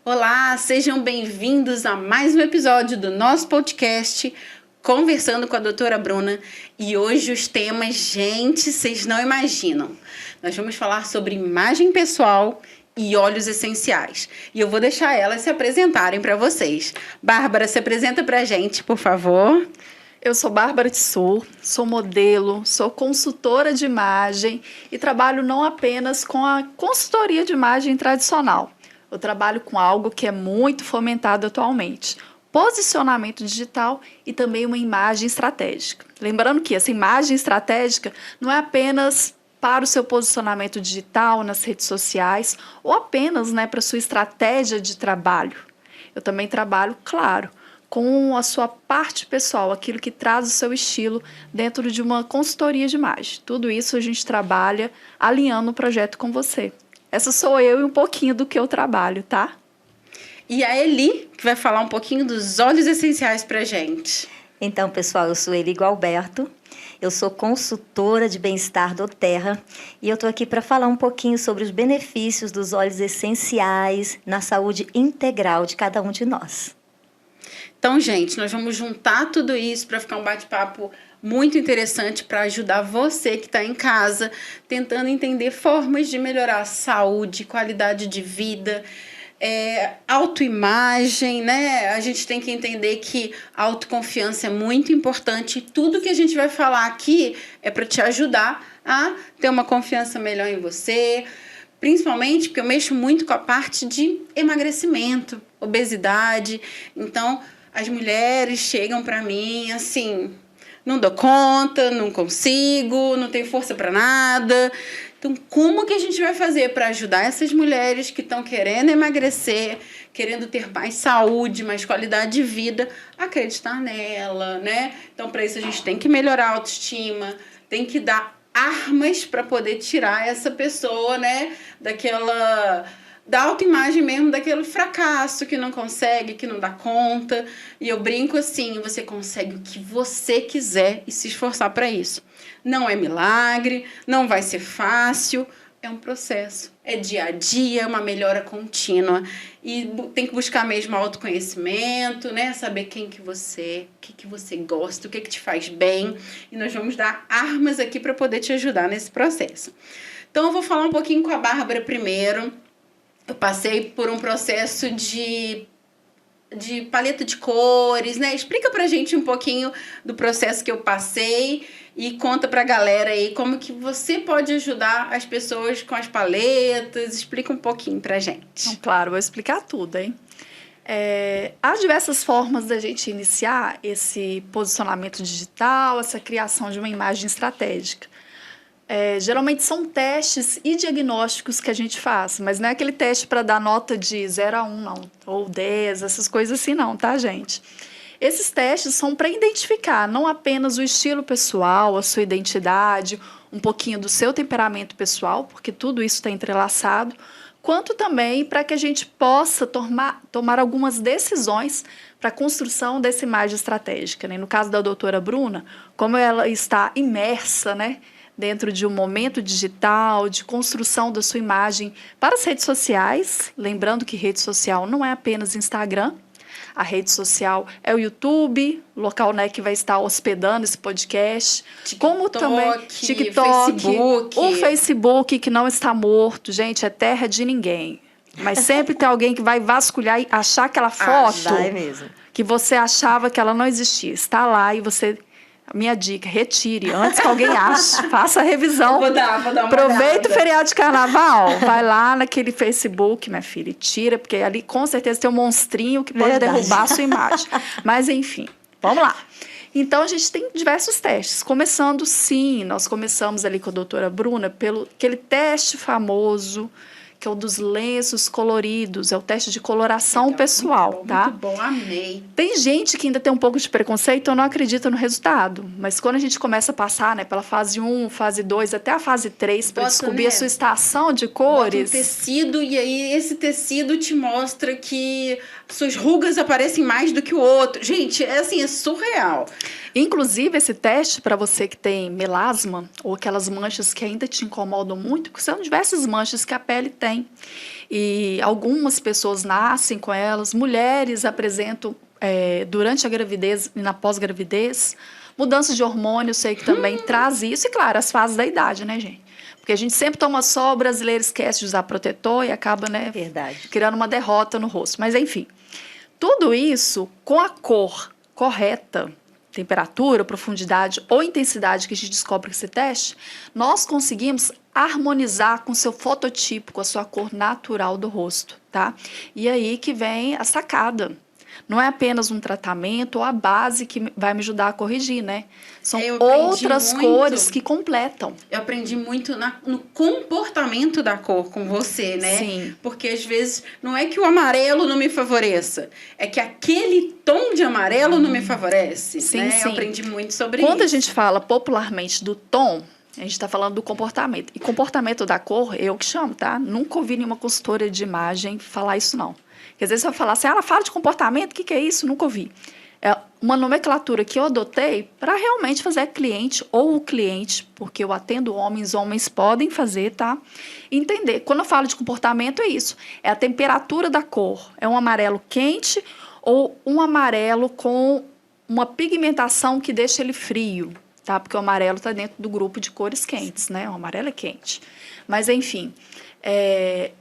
Olá, sejam bem-vindos a mais um episódio do nosso podcast Conversando com a doutora Bruna. E hoje os temas, gente, vocês não imaginam. Nós vamos falar sobre imagem pessoal e óleos essenciais. E eu vou deixar elas se apresentarem para vocês. Bárbara, se apresenta para a gente, por favor. Eu sou Bárbara Tissot, sou modelo, sou consultora de imagem e trabalho não apenas com a consultoria de imagem tradicional. Eu trabalho com algo que é muito fomentado atualmente, posicionamento digital e também uma imagem estratégica. Lembrando que essa imagem estratégica não é apenas para o seu posicionamento digital nas redes sociais ou apenas para a sua estratégia de trabalho. Eu também trabalho, claro, com a sua parte pessoal, aquilo que traz o seu estilo dentro de uma consultoria de imagem. Tudo isso a gente trabalha alinhando o projeto com você. Essa sou eu e um pouquinho do que eu trabalho, tá? E a Eli, que vai falar um pouquinho dos óleos essenciais pra gente. Então, pessoal, eu sou Eli Gualberto, eu sou consultora de bem-estar do Terra e eu estou aqui para falar um pouquinho sobre os benefícios dos óleos essenciais na saúde integral de cada um de nós. Então, gente, nós vamos juntar tudo isso para ficar um bate-papo muito interessante para ajudar você que está em casa, tentando entender formas de melhorar a saúde, qualidade de vida, autoimagem, né? A gente tem que entender que a autoconfiança é muito importante e tudo que a gente vai falar aqui é para te ajudar a ter uma confiança melhor em você, principalmente porque eu mexo muito com a parte de emagrecimento, obesidade. Então, as mulheres chegam para mim assim: não dou conta, não consigo, não tenho força para nada. Então, como que a gente vai fazer para ajudar essas mulheres que estão querendo emagrecer, querendo ter mais saúde, mais qualidade de vida, a acreditar nela, né? Então, para isso, a gente tem que melhorar a autoestima, tem que dar armas para poder tirar essa pessoa, né, da autoimagem mesmo, daquele fracasso que não consegue, que não dá conta. E eu brinco assim: você consegue o que você quiser e se esforçar para isso. Não é milagre, não vai ser fácil, é um processo. É dia a dia, uma melhora contínua. E tem que buscar mesmo autoconhecimento, né? Saber quem que você é, o que você gosta, o que te faz bem. E nós vamos dar armas aqui para poder te ajudar nesse processo. Então eu vou falar um pouquinho com a Bárbara primeiro. Eu passei por um processo de paleta de cores, né? Explica pra gente um pouquinho do processo que eu passei e conta pra galera aí como que você pode ajudar as pessoas com as paletas. Explica um pouquinho pra gente. Então, claro, vou explicar tudo, hein? Há diversas formas da gente iniciar esse posicionamento digital, essa criação de uma imagem estratégica. Geralmente são testes e diagnósticos que a gente faz, mas não é aquele teste para dar nota de 0 a 1, não, ou 10, essas coisas assim não, tá, gente? Esses testes são para identificar não apenas o estilo pessoal, a sua identidade, um pouquinho do seu temperamento pessoal, porque tudo isso está entrelaçado, quanto também para que a gente possa tomar algumas decisões para a construção dessa imagem estratégica, né? No caso da doutora Bruna, como ela está imersa, né, dentro de um momento digital, de construção da sua imagem para as redes sociais. Lembrando que rede social não é apenas Instagram. A rede social é o YouTube, local, né, que vai estar hospedando esse podcast. Como também TikTok, Facebook. O Facebook, que não está morto. Gente, é terra de ninguém. Mas sempre tem alguém que vai vasculhar e achar aquela foto que você achava que ela não existia. Está lá e você... Minha dica: retire antes que alguém ache, faça a revisão. Vou dar uma Aproveita olhada. o feriado de carnaval, vai lá naquele Facebook, minha filha, e tira, porque ali com certeza tem um monstrinho que pode derrubar a sua imagem. Mas enfim, vamos lá. Então a gente tem diversos testes. Começando, sim, nós começamos ali com a doutora Bruna pelo aquele teste famoso, que é o dos lenços coloridos, é o teste de coloração legal, pessoal, muito bom, tá? Muito bom, amei. Tem gente que ainda tem um pouco de preconceito ou não acredita no resultado, mas quando a gente começa a passar, né, pela fase 1, fase 2, até a fase 3, para descobrir a sua estação de cores... Bota um tecido e aí esse tecido te mostra que suas rugas aparecem mais do que o outro. Gente, é assim, é surreal. Inclusive, esse teste, para você que tem melasma, ou aquelas manchas que ainda te incomodam muito, porque são diversas manchas que a pele tem. E algumas pessoas nascem com elas, mulheres apresentam durante a gravidez e na pós-gravidez, mudanças de hormônio, eu sei que também traz isso, e claro, as fases da idade, né, gente? Porque a gente sempre toma sol, o brasileiro esquece de usar protetor e acaba, né, Verdade. criando uma derrota no rosto. Mas, enfim, tudo isso com a cor correta, temperatura, profundidade ou intensidade que a gente descobre com esse teste, nós conseguimos harmonizar com o seu fototipo, com a sua cor natural do rosto, tá? E aí que vem a sacada. Não é apenas um tratamento ou a base que vai me ajudar a corrigir, né? São outras cores que completam. Eu aprendi muito no comportamento da cor com você, né? Sim. Porque às vezes não é que o amarelo não me favoreça, é que aquele tom de amarelo não me favorece. Sim, né? sim. Eu aprendi muito sobre isso. Quando a gente fala popularmente do tom, a gente está falando do comportamento. E comportamento da cor, eu que chamo, tá? Nunca ouvi nenhuma consultora de imagem falar isso, não. Porque às vezes você vai falar assim, ela fala de comportamento, o que é isso? Nunca ouvi. É uma nomenclatura que eu adotei para realmente fazer a cliente ou o cliente, porque eu atendo homens podem fazer, tá? Entender. Quando eu falo de comportamento, é isso. É a temperatura da cor. É um amarelo quente ou um amarelo com uma pigmentação que deixa ele frio, tá? Porque o amarelo está dentro do grupo de cores quentes, né? O amarelo é quente. Mas, enfim...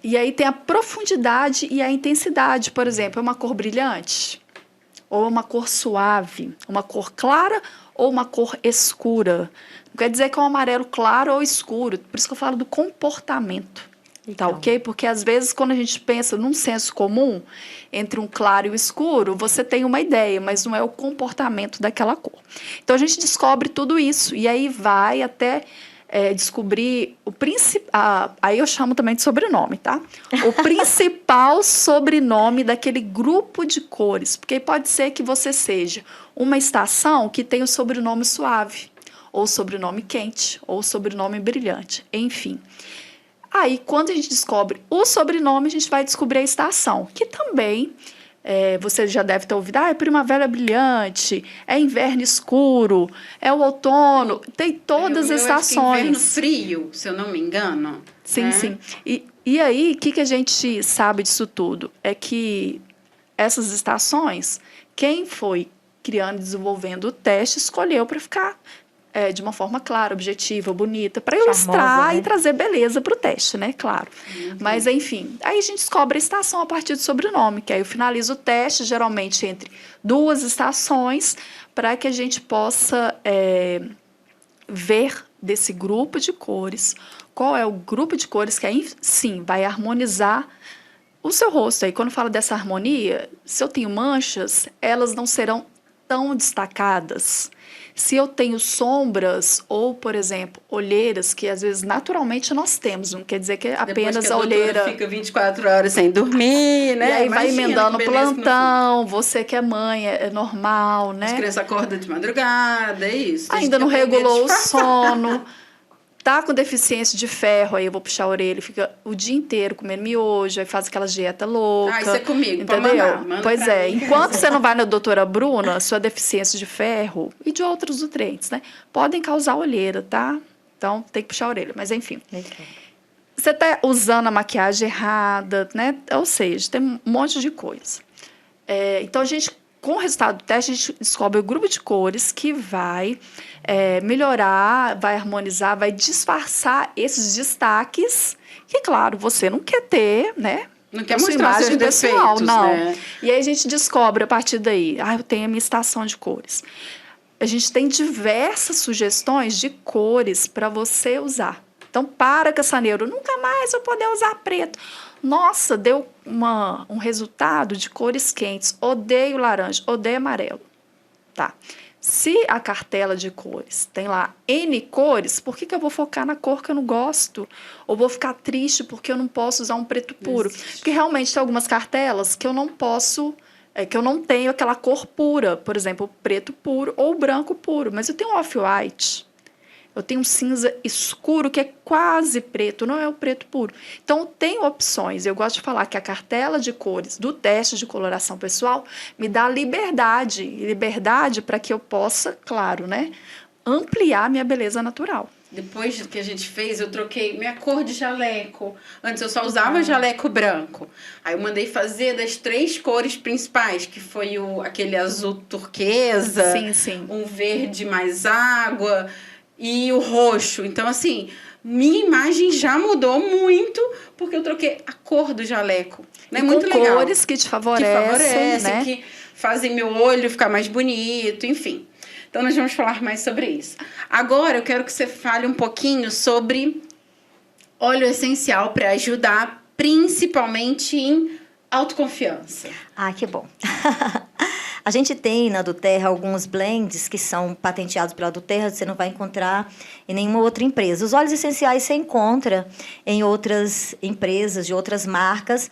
e aí tem a profundidade e a intensidade, por exemplo, é uma cor brilhante, ou uma cor suave, uma cor clara ou uma cor escura. Não quer dizer que é um amarelo claro ou escuro, por isso que eu falo do comportamento, tá ok? Porque às vezes quando a gente pensa num senso comum, entre um claro e o escuro, você tem uma ideia, mas não é o comportamento daquela cor. Então a gente descobre tudo isso, e aí vai até... descobrir o principal, aí eu chamo também de sobrenome, tá? O principal sobrenome daquele grupo de cores, porque pode ser que você seja uma estação que tem o sobrenome suave, ou sobrenome quente, ou sobrenome brilhante, enfim. Aí, quando a gente descobre o sobrenome, a gente vai descobrir a estação, que também... você já deve ter ouvido, é primavera brilhante, é inverno escuro, é o outono, tem todas as estações. Acho que inverno frio, se eu não me engano. Sim, né? sim. E aí, o que a gente sabe disso tudo? É que essas estações, quem foi criando e desenvolvendo o teste, escolheu para ficar de uma forma clara, objetiva, bonita, para ilustrar, né? E trazer beleza para o teste, né? Claro. Mas, enfim, aí a gente descobre a estação a partir do sobrenome, que aí eu finalizo o teste, geralmente entre 2 estações, para que a gente possa ver desse grupo de cores, qual é o grupo de cores que aí, sim, vai harmonizar o seu rosto. Aí, quando falo dessa harmonia, se eu tenho manchas, elas não serão tão destacadas. Se eu tenho sombras ou, por exemplo, olheiras, que às vezes naturalmente nós temos, não quer dizer que apenas que a olheira fica 24 horas sem dormir, né? E aí vai emendando o plantão, você que é mãe, é normal, né? As crianças acordam de madrugada, é isso. Ainda não regulou o sono, tá com deficiência de ferro, aí eu vou puxar a orelha, fica o dia inteiro comendo miojo, aí faz aquelas dieta louca. Ah, isso é comigo, entendeu? Manda pois pra é, mim. enquanto você não vai na doutora Bruna, sua deficiência de ferro e de outros nutrientes, né, podem causar olheira, tá? Então, tem que puxar a orelha, mas enfim. Você tá usando a maquiagem errada, né? Ou seja, tem um monte de coisa. Então, a gente, com o resultado do teste, a gente descobre o grupo de cores que vai melhorar, vai harmonizar, vai disfarçar esses destaques que, claro, você não quer ter, né? Não quer sua mostrar imagem seus pessoal, defeitos, não. né? E aí a gente descobre a partir daí, eu tenho a minha estação de cores. A gente tem diversas sugestões de cores para você usar. Então, para com essa neuro, nunca mais vou poder usar preto. Nossa, deu um resultado de cores quentes. Odeio laranja, odeio amarelo. Tá. Se a cartela de cores tem lá N cores, por que eu vou focar na cor que eu não gosto? Ou vou ficar triste porque eu não posso usar um preto puro? Porque realmente tem algumas cartelas que eu não posso... que eu não tenho aquela cor pura. Por exemplo, o preto puro ou o branco puro. Mas eu tenho off-white. Eu tenho um cinza escuro que é quase preto, não é o preto puro. Então, tem opções. Eu gosto de falar que a cartela de cores do teste de coloração pessoal me dá liberdade para que eu possa, claro, né, ampliar minha beleza natural. Depois que a gente fez, eu troquei minha cor de jaleco. Antes eu só usava jaleco branco. Aí eu mandei fazer das 3 cores principais, que foi aquele azul turquesa, Sim. um verde mais água e o roxo. Então, assim, minha imagem já mudou muito porque eu troquei a cor do jaleco. É muito legal. Cores que te favorecem, né? Que fazem meu olho ficar mais bonito, enfim. Então, nós vamos falar mais sobre isso. Agora, eu quero que você fale um pouquinho sobre óleo essencial para ajudar, principalmente em autoconfiança. Ah, que bom. A gente tem na doTERRA alguns blends que são patenteados pela doTERRA, você não vai encontrar em nenhuma outra empresa. Os óleos essenciais você encontra em outras empresas, de outras marcas,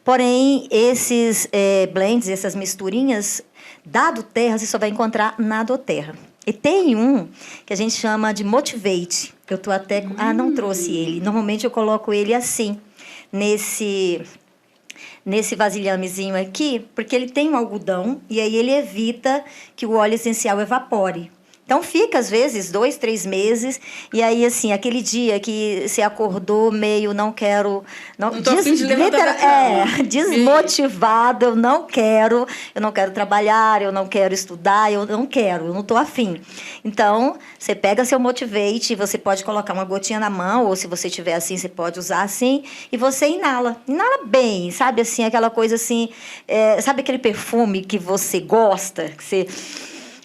porém, esses blends, essas misturinhas da doTERRA, você só vai encontrar na doTERRA. E tem um que a gente chama de Motivate. Eu tô até... não trouxe ele. Normalmente eu coloco ele assim, nesse vasilhamezinho aqui, porque ele tem um algodão e aí ele evita que o óleo essencial evapore. Então, fica, às vezes, 2, 3 meses, e aí, assim, aquele dia que você acordou meio, não quero... Não tô a fim de levantar da cama. Desmotivada, eu não quero trabalhar, eu não quero estudar, eu não tô afim. Então, você pega seu Motivate, você pode colocar uma gotinha na mão, ou se você tiver assim, você pode usar assim, e você inala. Inala bem, sabe, assim, aquela coisa assim, sabe aquele perfume que você gosta, que você...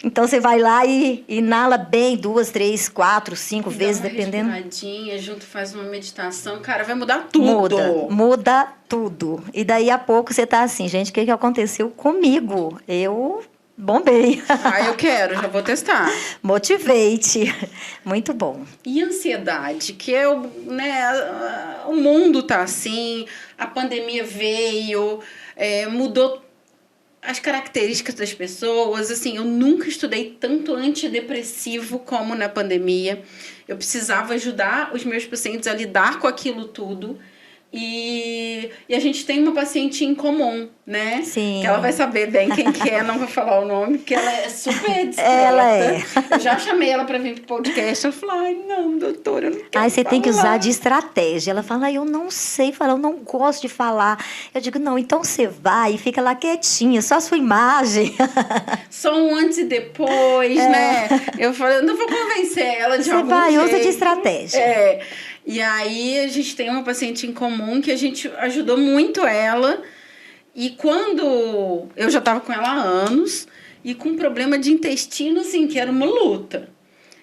Então, você vai lá e inala bem 2, 3, 4, 5 vezes, dependendo. Junto, faz uma meditação. Cara, vai mudar tudo. Muda tudo. E daí a pouco você tá assim, gente, o que aconteceu comigo? Eu bombei. Eu quero, já vou testar. Motivate. Muito bom. E ansiedade, que é o mundo tá assim, a pandemia veio, mudou as características das pessoas. Assim, eu nunca estudei tanto antidepressivo como na pandemia. Eu precisava ajudar os meus pacientes a lidar com aquilo tudo. E a gente tem uma paciente em comum, né? Sim. Que ela vai saber bem quem que é, não vou falar o nome, porque ela é super discreta. Ela é. Eu já chamei ela para vir pro podcast. Ela falou, não, doutora, eu não quero você falar. Tem que usar de estratégia. Ela fala, eu não sei falar, eu não gosto de falar. Eu digo, não, então você vai e fica lá quietinha, só a sua imagem. Só um antes e depois, né? Eu falei, eu não vou convencer ela de algum jeito. Você vai, usa de estratégia. E aí, a gente tem uma paciente em comum que a gente ajudou muito ela. E quando... Eu já estava com ela há anos e com um problema de intestino, assim, que era uma luta.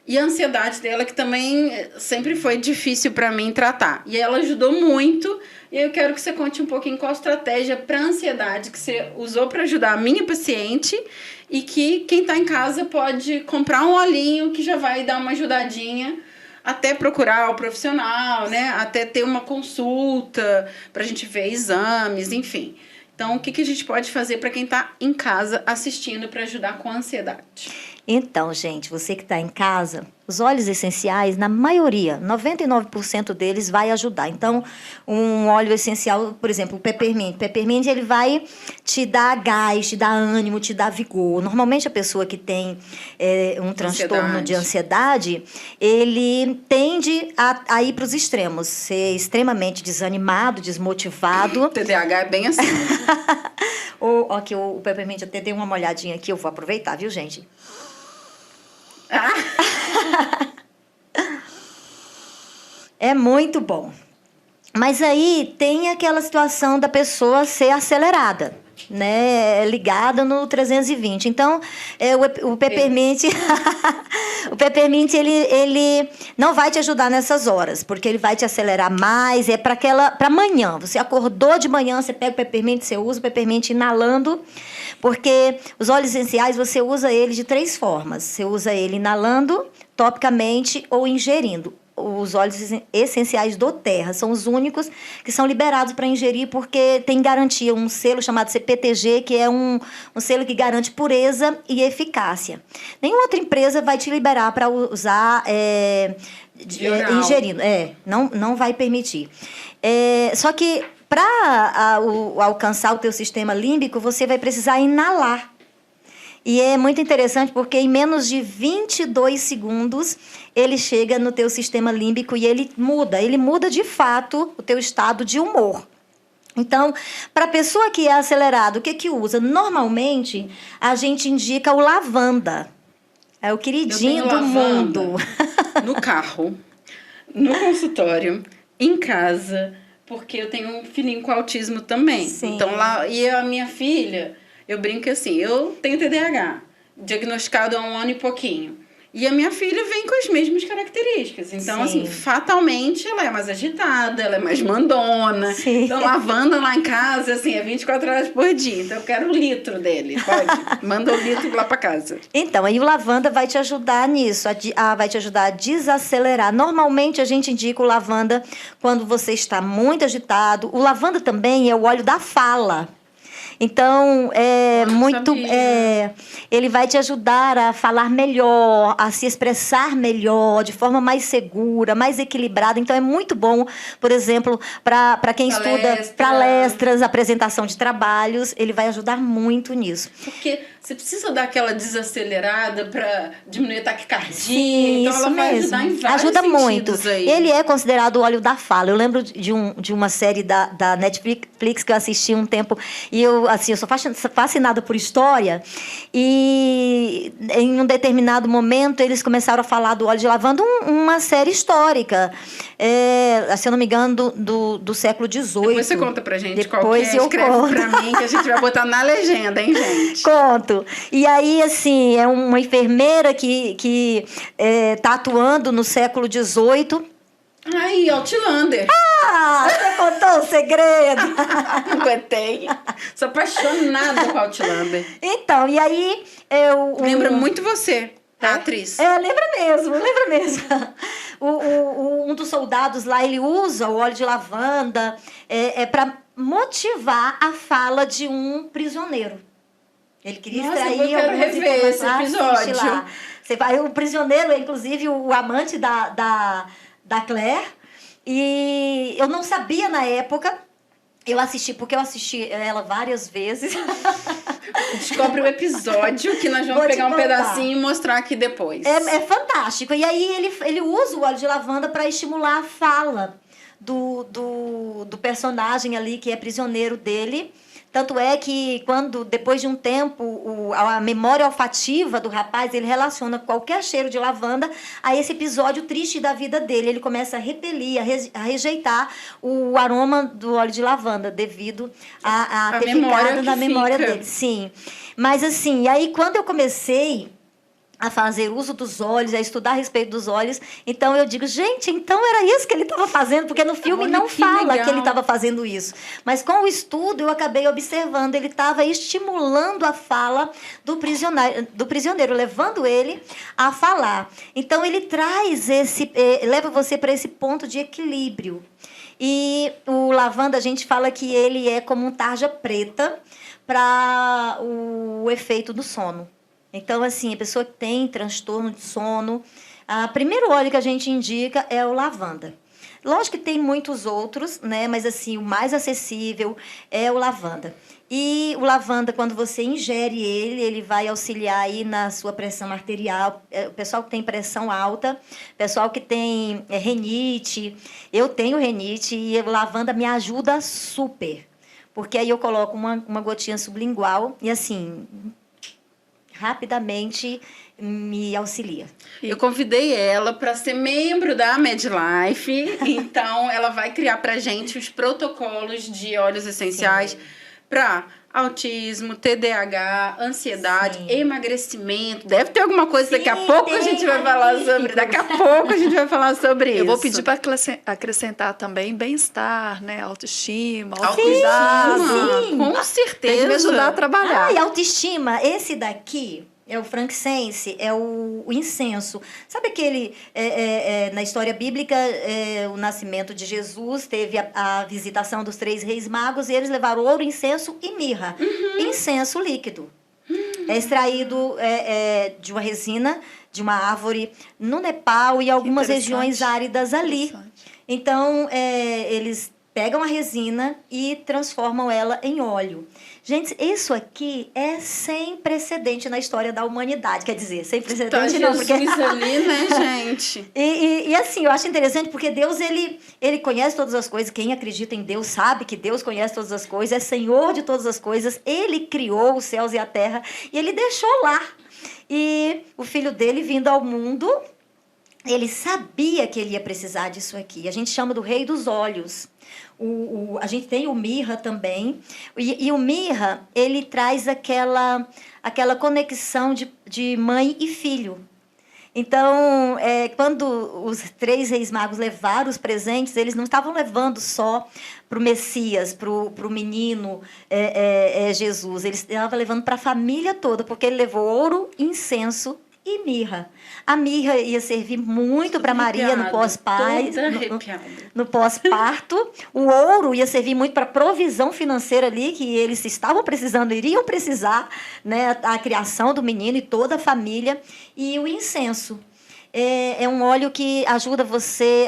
E a ansiedade dela, que também sempre foi difícil para mim tratar. E ela ajudou muito. E eu quero que você conte um pouquinho qual a estratégia para ansiedade que você usou para ajudar a minha paciente e que quem está em casa pode comprar um olhinho que já vai dar uma ajudadinha até procurar o profissional, né? Até ter uma consulta para a gente ver exames, enfim. Então, o que a gente pode fazer para quem está em casa assistindo para ajudar com a ansiedade? Então, gente, você que está em casa, os óleos essenciais, na maioria, 99% deles vai ajudar. Então, um óleo essencial, por exemplo, o peppermint. O peppermint, ele vai te dar gás, te dar ânimo, te dar vigor. Normalmente, a pessoa que tem um transtorno de ansiedade, ele tende a ir para os extremos. Ser extremamente desanimado, desmotivado. TDAH é bem assim. Aqui, o peppermint, eu até dei uma molhadinha aqui, eu vou aproveitar, viu, gente? É muito bom. Mas aí tem aquela situação da pessoa ser acelerada, né? Ligada no 320. Então, o peppermint... o peppermint, ele não vai te ajudar nessas horas, porque ele vai te acelerar mais. É para amanhã. Você acordou de manhã, você pega o peppermint, você usa o peppermint inalando, porque os óleos essenciais, você usa ele de 3 formas. Você usa ele inalando, topicamente ou ingerindo. os óleos essenciais do Terra. São os únicos que são liberados para ingerir porque tem garantia, um selo chamado CPTG, que é um selo que garante pureza e eficácia. Nenhuma outra empresa vai te liberar para usar ingerindo. Não vai permitir. Só que para alcançar o teu sistema límbico, você vai precisar inalar. E é muito interessante porque em menos de 22 segundos ele chega no teu sistema límbico e ele muda de fato o teu estado de humor. Então, para a pessoa que é acelerada, o que usa? Normalmente, a gente indica o lavanda. É o queridinho do mundo. No carro, no consultório, em casa, porque eu tenho um filhinho com autismo também. Sim. Então, e a minha filha... Eu brinco assim, eu tenho TDAH, diagnosticado há 1 ano e pouquinho. E a minha filha vem com as mesmas características. Então, Sim. assim, fatalmente ela é mais agitada, ela é mais mandona. Sim. Então, lavanda lá em casa, assim, é 24 horas por dia. Então, eu quero o litro dele, pode? Manda o litro lá pra casa. Então, aí o lavanda vai te ajudar nisso, vai te ajudar a desacelerar. Normalmente, a gente indica o lavanda quando você está muito agitado. O lavanda também é o óleo da fala. Então, ele vai te ajudar a falar melhor, a se expressar melhor, de forma mais segura, mais equilibrada. Então, é muito bom, por exemplo, para quem estuda palestras, apresentação de trabalhos, ele vai ajudar muito nisso. Porque você precisa dar aquela desacelerada para diminuir a taquicardia. Sim, então, ela vai ajudar em vários ajuda muito. aí. Ele é considerado o óleo da fala. Eu lembro de uma série da Netflix que eu assisti um tempo e eu sou fascinada por história e em um determinado momento eles começaram a falar do óleo de lavanda, uma série histórica, se eu não me engano, do século XVIII. Depois você conta pra gente Depois qual que é, escreve pra mim que a gente vai botar na legenda, hein, gente? Conto. E aí, assim, é uma enfermeira que tá atuando no século XVIII. Ai, Outlander. Você contou o segredo. Não aguentei. Sou apaixonada com Outlander. Então, e aí... Lembra muito você, a atriz. Lembra mesmo. Um dos soldados lá, ele usa o óleo de lavanda para motivar a fala de um prisioneiro. Ele queria extrair algumas rever esse episódio. Lá. O prisioneiro é, inclusive, o amante da Claire. E eu não sabia na época. Porque eu assisti ela várias vezes. Descobre o episódio que nós vamos pegar um pedacinho e mostrar aqui depois. É fantástico. E aí ele usa o óleo de lavanda para estimular a fala do personagem ali, que é prisioneiro dele. Tanto é que depois de um tempo, a memória olfativa do rapaz, ele relaciona qualquer cheiro de lavanda a esse episódio triste da vida dele. Ele começa a repelir, a rejeitar o aroma do óleo de lavanda, devido a ter ficado na memória dele. Sim. Mas assim, aí quando eu comecei a fazer uso dos óleos, a estudar a respeito dos óleos, então eu digo, gente, então era isso que ele estava fazendo, porque no filme não fala que ele estava fazendo isso. Mas com o estudo eu acabei observando, ele estava estimulando a fala do prisioneiro, levando ele a falar. Então ele traz leva você para esse ponto de equilíbrio. E o lavanda, a gente fala que ele é como um tarja preta para o efeito do sono. Então, assim, a pessoa que tem transtorno de sono, o primeiro óleo que a gente indica é o lavanda. Lógico que tem muitos outros, né? Mas, assim, o mais acessível é o lavanda. E o lavanda, quando você ingere ele vai auxiliar aí na sua pressão arterial. O pessoal que tem pressão alta, pessoal que tem renite. Eu tenho renite e o lavanda me ajuda super. Porque aí eu coloco uma gotinha sublingual e, assim, rapidamente me auxilia. Eu convidei ela para ser membro da MedLife, então ela vai criar para gente os protocolos de óleos essenciais para autismo, TDAH, ansiedade, emagrecimento. Deve ter alguma coisa, daqui a pouco a gente vai falar sobre. Daqui a pouco a gente vai falar sobre isso. Eu vou pedir para acrescentar também bem-estar, né? Autoestima, autocuidado. Com certeza. Tem que me ajudar a trabalhar. E autoestima, esse daqui, é o frankincense, é o incenso. Sabe aquele, na história bíblica, o nascimento de Jesus, teve a visitação dos 3 reis magos e eles levaram ouro, incenso e mirra. Incenso líquido. É extraído de uma resina, de uma árvore no Nepal e algumas regiões áridas ali. Então, eles pegam a resina e transformam ela em óleo. Gente, isso aqui é sem precedente na história da humanidade. Quer dizer, sem precedente Tá não, porque... Jesus ali, né, gente? E assim, eu acho interessante porque Deus, ele conhece todas as coisas. Quem acredita em Deus sabe que Deus conhece todas as coisas, é Senhor de todas as coisas. Ele criou os céus e a terra e ele deixou lá. E o filho dele vindo ao mundo, ele sabia que ele ia precisar disso aqui. A gente chama do rei dos olhos. A gente tem o mirra também. E o mirra, ele traz aquela conexão de mãe e filho. Então, quando os 3 reis magos levaram os presentes, eles não estavam levando só para o Messias, para o menino Jesus. Eles estavam levando para a família toda, porque ele levou ouro, incenso e mirra. A mirra ia servir muito para Maria no pós-parto. O ouro ia servir muito para provisão financeira ali, que eles estavam precisando, iriam precisar, né, a criação do menino e toda a família. E o incenso é um óleo que ajuda você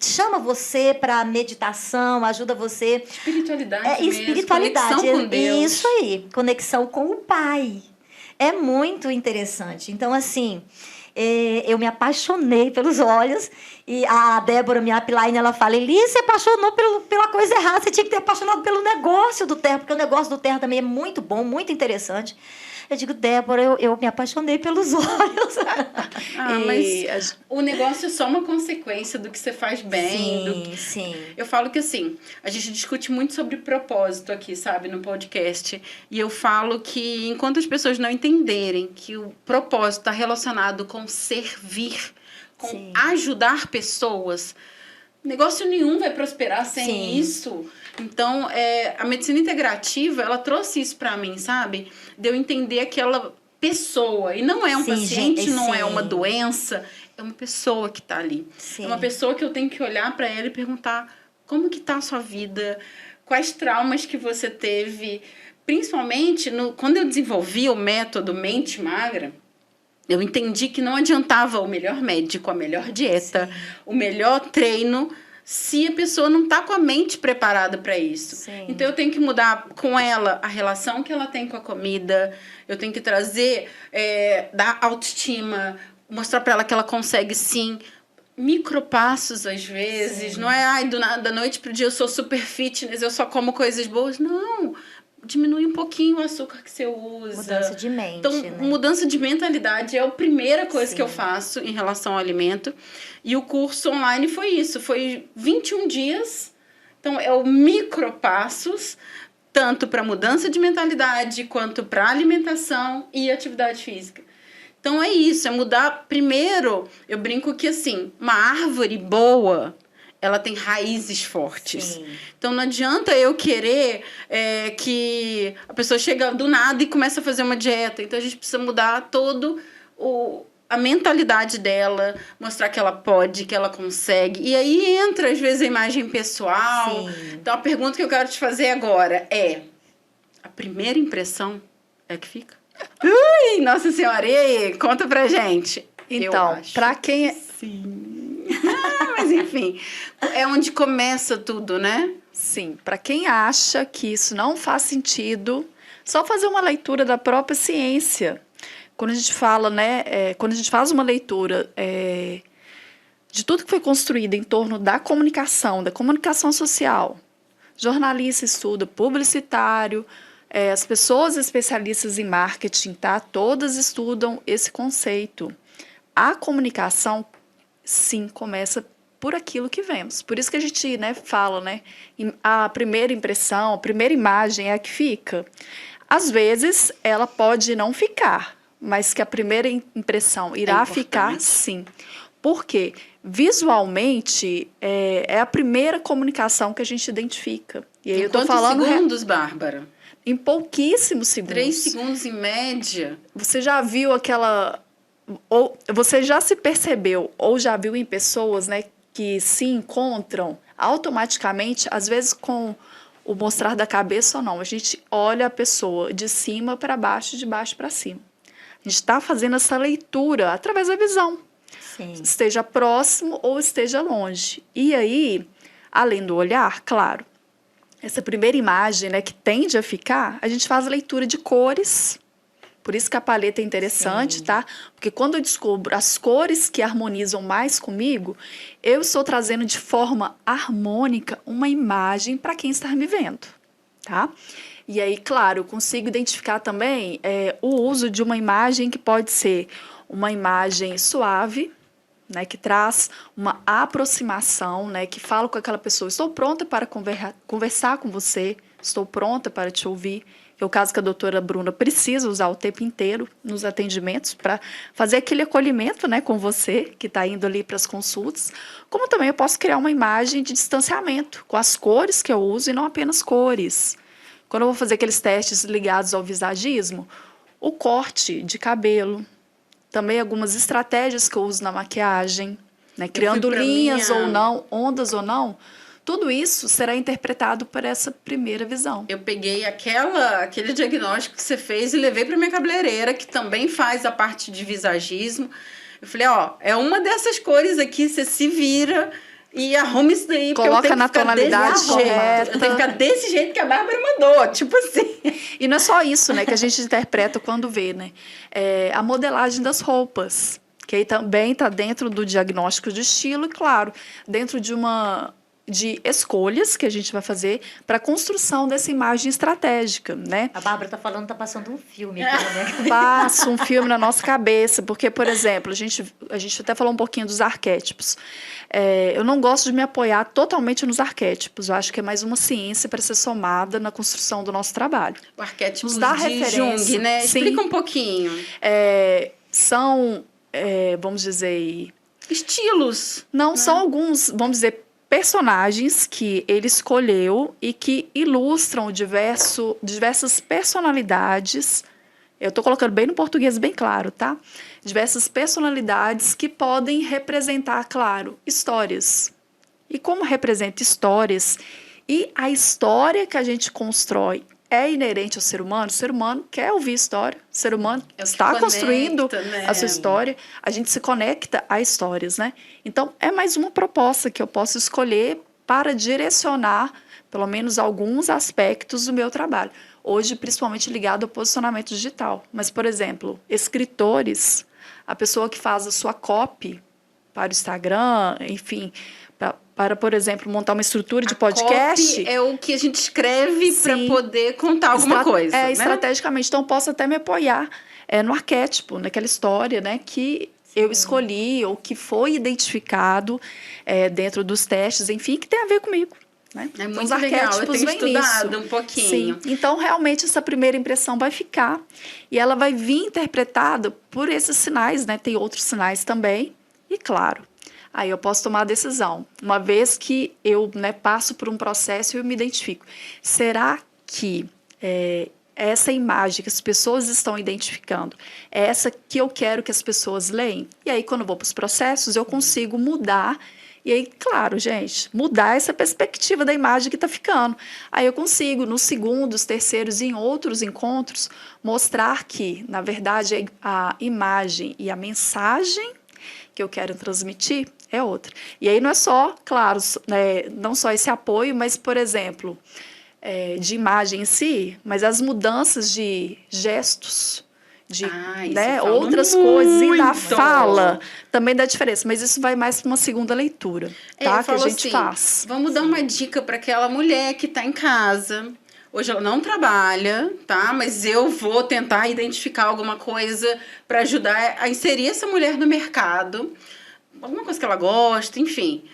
chama você para meditação, ajuda você... Espiritualidade mesmo, conexão com Deus. Isso aí, conexão com o Pai. É muito interessante. Então, assim, eu me apaixonei pelos olhos. E a Débora, minha upline, ela fala: Eli, você apaixonou pela coisa errada. Você tinha que ter apaixonado pelo negócio do terra, porque o negócio do terra também é muito bom, muito interessante. Eu digo: Débora, eu me apaixonei pelos olhos. Mas o negócio é só uma consequência do que você faz bem. Sim. Eu falo que, assim, a gente discute muito sobre propósito aqui, sabe, no podcast. E eu falo que, enquanto as pessoas não entenderem que o propósito está relacionado com servir, com ajudar pessoas, negócio nenhum vai prosperar sem isso. Então, a medicina integrativa, ela trouxe isso para mim, sabe? De eu entender aquela pessoa. E não é um paciente, não é uma doença, é uma pessoa que está ali. É uma pessoa que eu tenho que olhar para ela e perguntar: como que tá a sua vida? Quais traumas que você teve? Principalmente, quando eu desenvolvi o método Mente Magra, eu entendi que não adiantava o melhor médico, a melhor dieta, o melhor treino, se a pessoa não está com a mente preparada para isso. Então, eu tenho que mudar com ela a relação que ela tem com a comida, eu tenho que trazer, dar autoestima, mostrar para ela que ela consegue, sim, micropassos, às vezes. Não é, da noite pro dia eu sou super fitness, eu só como coisas boas. Não, diminui um pouquinho o açúcar que você usa. Mudança de mente, então, né? Mudança de mentalidade é a primeira coisa que eu faço em relação ao alimento. E o curso online foi isso. Foi 21 dias. Então, é o micropassos, tanto para mudança de mentalidade, quanto para alimentação e atividade física. Então, é isso. É mudar... Primeiro, eu brinco que, assim, uma árvore boa, ela tem raízes fortes. Então, não adianta eu querer que a pessoa chega do nada e começa a fazer uma dieta. Então, a gente precisa mudar a mentalidade dela, mostrar que ela pode, que ela consegue. E aí entra, às vezes, a imagem pessoal. Então, a pergunta que eu quero te fazer agora é: a primeira impressão é que fica? Ui, Nossa Senhora, e aí? Conta pra gente. Então, pra quem... Sim. Mas, enfim, é onde começa tudo, né? Sim, para quem acha que isso não faz sentido, só fazer uma leitura da própria ciência. Quando a gente fala, né, quando a gente faz uma leitura de tudo que foi construído em torno da comunicação social, jornalista estuda, publicitário, as pessoas especialistas em marketing, tá? Todas estudam esse conceito. A comunicação, sim, começa por aquilo que vemos. Por isso que a gente, né, fala, né, a primeira impressão, a primeira imagem é a que fica. Às vezes, ela pode não ficar, mas que a primeira impressão irá ficar, sim. Por quê? Visualmente, é a primeira comunicação que a gente identifica. E aí eu tô falando segundos, Bárbara? em pouquíssimos segundos. 3 segundos em média. Você já viu aquela... Ou você já se percebeu ou já viu em pessoas, né, que se encontram automaticamente, às vezes com o mostrar da cabeça ou não. A gente olha a pessoa de cima para baixo, de baixo para cima. A gente está fazendo essa leitura através da visão. Sim. Esteja próximo ou esteja longe. E aí, além do olhar, claro, essa primeira imagem, né, que tende a ficar, a gente faz a leitura de cores. Por isso que a paleta é interessante, Sim. tá? Porque quando eu descubro as cores que harmonizam mais comigo, eu estou trazendo de forma harmônica uma imagem para quem está me vendo, tá? E aí, claro, eu consigo identificar também o uso de uma imagem que pode ser uma imagem suave, né, que traz uma aproximação, né, que fala com aquela pessoa, estou pronta para conversar com você, estou pronta para te ouvir. É o caso que a doutora Bruna precisa usar o tempo inteiro nos atendimentos para fazer aquele acolhimento, né, com você, que está indo ali para as consultas. Como também eu posso criar uma imagem de distanciamento com as cores que eu uso e não apenas cores. Quando eu vou fazer aqueles testes ligados ao visagismo, o corte de cabelo, também algumas estratégias que eu uso na maquiagem, né, criando linhas ou não, ondas ou não, tudo isso será interpretado por essa primeira visão. Eu peguei aquele diagnóstico que você fez e levei para minha cabeleireira, que também faz a parte de visagismo. Eu falei, ó, é uma dessas cores aqui, você se vira e arruma isso daí. Coloca na tonalidade correta. Eu tenho que ficar desse jeito que a Bárbara mandou, tipo assim. E não é só isso, né, que a gente interpreta quando vê, né? A modelagem das roupas, que aí também está dentro do diagnóstico de estilo e, claro, dentro de escolhas que a gente vai fazer para a construção dessa imagem estratégica, né? A Bárbara está falando, está passando um filme aqui na minha cabeça. Passa um filme na nossa cabeça, porque, por exemplo, a gente até falou um pouquinho dos arquétipos. Eu não gosto de me apoiar totalmente nos arquétipos. Eu acho que é mais uma ciência para ser somada na construção do nosso trabalho. O arquétipo nos dá de referência, Jung, né? sim. Explica um pouquinho. São, vamos dizer... estilos. Não, né? são alguns, vamos dizer, personagens que ele escolheu e que ilustram diversas personalidades. Eu estou colocando bem no português, bem claro, tá? Diversas personalidades que podem representar, claro, histórias. E como representa histórias, e a história que a gente constrói é inerente ao ser humano, o ser humano quer ouvir história, o ser humano está construindo a sua história, a gente se conecta a histórias, né? Então, é mais uma proposta que eu posso escolher para direcionar, pelo menos, alguns aspectos do meu trabalho. Hoje, principalmente ligado ao posicionamento digital. Mas, por exemplo, escritores, a pessoa que faz a sua copy para o Instagram, enfim... Para, por exemplo, montar uma estrutura de podcast. Copy é o que a gente escreve para poder contar alguma coisa. Né? Estrategicamente. Então, eu posso até me apoiar no arquétipo, naquela história, né, que eu escolhi ou que foi identificado dentro dos testes, enfim, que tem a ver comigo. Né? É então, muito legal, eu tenho estudado um pouquinho. Sim. Então, realmente, essa primeira impressão vai ficar e ela vai vir interpretada por esses sinais, né? Tem outros sinais também, e claro, aí eu posso tomar a decisão. Uma vez que eu, né, passo por um processo e eu me identifico. Será que essa imagem que as pessoas estão identificando é essa que eu quero que as pessoas leem? E aí, quando eu vou para os processos, eu consigo mudar. E aí, claro, gente, mudar essa perspectiva da imagem que está ficando. Aí eu consigo, nos segundos, terceiros e em outros encontros, mostrar que, na verdade, a imagem e a mensagem que eu quero transmitir é outra. E aí não é só, claro, né, não só esse apoio, mas, por exemplo, de imagem em si, mas as mudanças de gestos, de né, outras coisas, e na fala também dá diferença. Mas isso vai mais para uma segunda leitura, tá? Que a gente faz. Vamos dar uma dica para aquela mulher que está em casa. Hoje ela não trabalha, tá? Mas eu vou tentar identificar alguma coisa para ajudar a inserir essa mulher no mercado. Alguma coisa que ela gosta, enfim.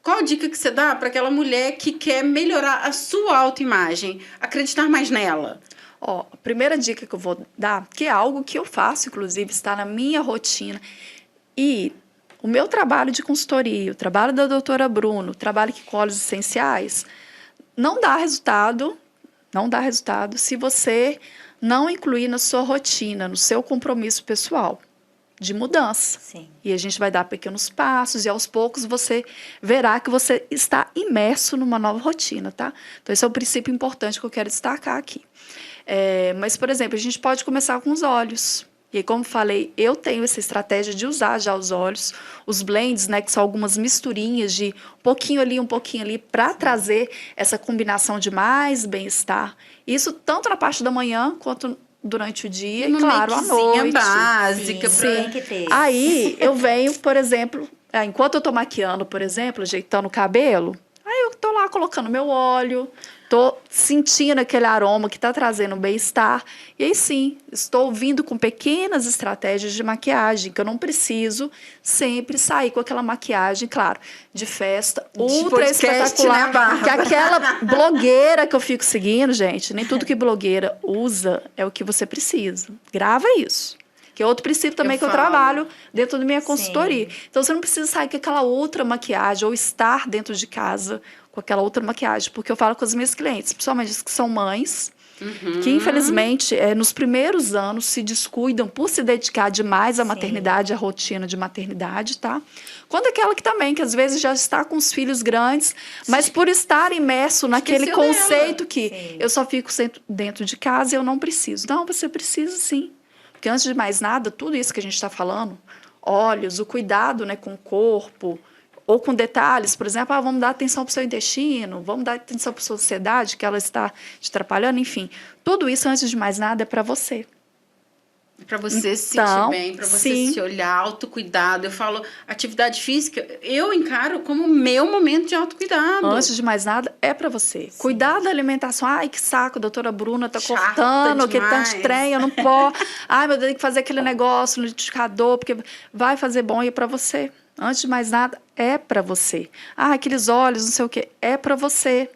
Qual a dica que você dá para aquela mulher que quer melhorar a sua autoimagem? Acreditar mais nela? A primeira dica que eu vou dar, que é algo que eu faço, inclusive, está na minha rotina. E o meu trabalho de consultoria, o trabalho da doutora Bruno, o trabalho que com óleos essenciais, não dá resultado Não dá resultado se você não incluir na sua rotina, no seu compromisso pessoal de mudança. Sim. E a gente vai dar pequenos passos e aos poucos você verá que você está imerso numa nova rotina, tá? Então esse é o princípio importante que eu quero destacar aqui. Mas, por exemplo, a gente pode começar com os óleos. E aí, como falei, eu tenho essa estratégia de usar já os óleos, os blends, né, que são algumas misturinhas de um pouquinho ali, para trazer essa combinação de mais bem-estar. Isso tanto na parte da manhã quanto durante o dia e, claro, à noite. Básica. Sim, Pra... tem que ter. Aí eu venho, por exemplo, enquanto eu tô maquiando, por exemplo, ajeitando o cabelo, aí eu tô lá colocando meu óleo, tô sentindo aquele aroma que tá trazendo bem-estar. E aí sim, estou vindo com pequenas estratégias de maquiagem, que eu não preciso sempre sair com aquela maquiagem, claro, de festa, ultra espetacular. Né, que aquela blogueira que eu fico seguindo, gente, nem tudo que blogueira usa é o que você precisa. Grava isso. Que é outro princípio também que eu trabalho dentro da minha consultoria. Sim. Então, você não precisa sair com aquela outra maquiagem ou estar dentro de casa com aquela outra maquiagem. Porque eu falo com as minhas clientes, principalmente as que são mães, que infelizmente, nos primeiros anos, se descuidam por se dedicar demais à maternidade, à rotina de maternidade, tá? Quando aquela que às vezes já está com os filhos grandes, mas por estar imerso naquele conceito que eu só fico dentro de casa e eu não preciso. Não, você precisa sim. Porque antes de mais nada, tudo isso que a gente está falando, óleos, o cuidado, né, com o corpo, ou com detalhes, por exemplo, vamos dar atenção para o seu intestino, vamos dar atenção para a sua ansiedade, que ela está te atrapalhando, enfim. Tudo isso, antes de mais nada, é para você. Para você se sentir bem, para você se olhar, autocuidado. Eu falo, atividade física, eu encaro como meu momento de autocuidado. Antes de mais nada, é para você. Sim. Cuidar da alimentação. Ai, que saco, a doutora Bruna tá cortando, aquele tanto de trem, eu não posso. Ai, meu Deus, tem que fazer aquele negócio no liquidificador, porque vai fazer bom e é para você. Antes de mais nada, é para você. Aqueles olhos, não sei o quê, é para você.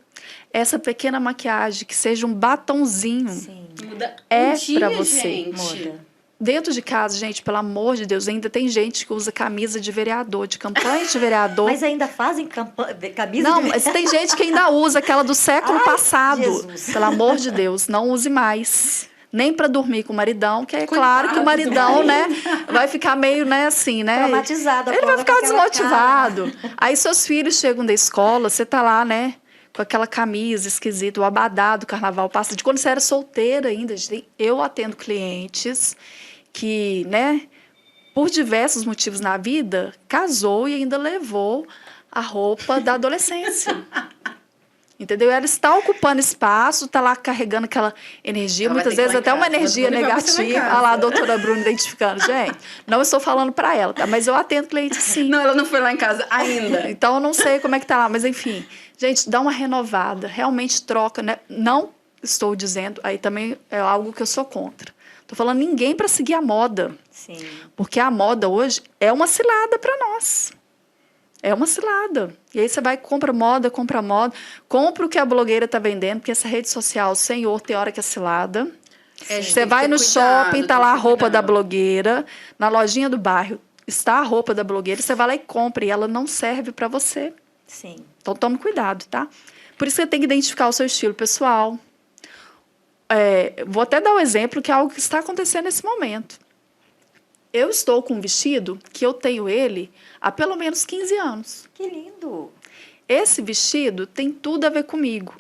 Essa pequena maquiagem, que seja um batonzinho, muda é dia, para você. Gente. Muda. Dentro de casa, gente, pelo amor de Deus, ainda tem gente que usa camisa de vereador, de campanha de vereador. Mas ainda fazem camisa de vereador? Não, mas tem gente que ainda usa aquela do século passado. Jesus. Pelo amor de Deus, não use mais. Nem para dormir com o maridão, que é claro que o maridão, né, vai ficar meio, né, assim, né? Traumatizado. Ele vai ficar desmotivado. Aí seus filhos chegam da escola, você tá lá, né, com aquela camisa esquisita, o abadá do carnaval passa. De quando você era solteira ainda, eu atendo clientes que, né, por diversos motivos na vida, casou e ainda levou a roupa da adolescência. Entendeu? Ela está ocupando espaço, está lá carregando aquela energia, muitas vezes até uma energia negativa. Olha lá a doutora Bruna identificando. Gente, não estou falando para ela, tá? Mas eu atendo cliente sim. Não, ela não foi lá em casa ainda. Então, eu não sei como é que tá lá, mas enfim. Gente, dá uma renovada, realmente troca, né? Não estou dizendo, aí também é algo que eu sou contra. Estou falando ninguém para seguir a moda. Sim. Porque a moda hoje é uma cilada para nós. É uma cilada. E aí você vai, compra moda, compra o que a blogueira está vendendo, porque essa rede social, senhor, tem hora que é cilada. Você vai no shopping, tá lá a roupa da blogueira, na lojinha do bairro está a roupa da blogueira, você vai lá e compra, e ela não serve para você. Sim. Então tome cuidado, tá? Por isso você tem que identificar o seu estilo pessoal. Vou até dar um exemplo que é algo que está acontecendo nesse momento. Eu estou com um vestido que eu tenho ele há pelo menos 15 anos. Que lindo! Esse vestido tem tudo a ver comigo.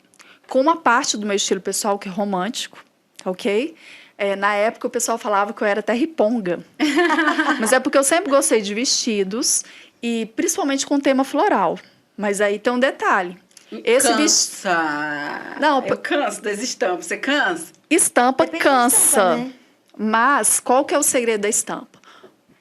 Com uma parte do meu estilo pessoal que é romântico, ok? Na época o pessoal falava que eu era até riponga. Mas é porque eu sempre gostei de vestidos e principalmente com tema floral. Mas aí tem um detalhe. Cansa. Não, eu canso das estampas. Você cansa? Estampa Depende cansa. da estampa, né? Mas qual que é o segredo da estampa?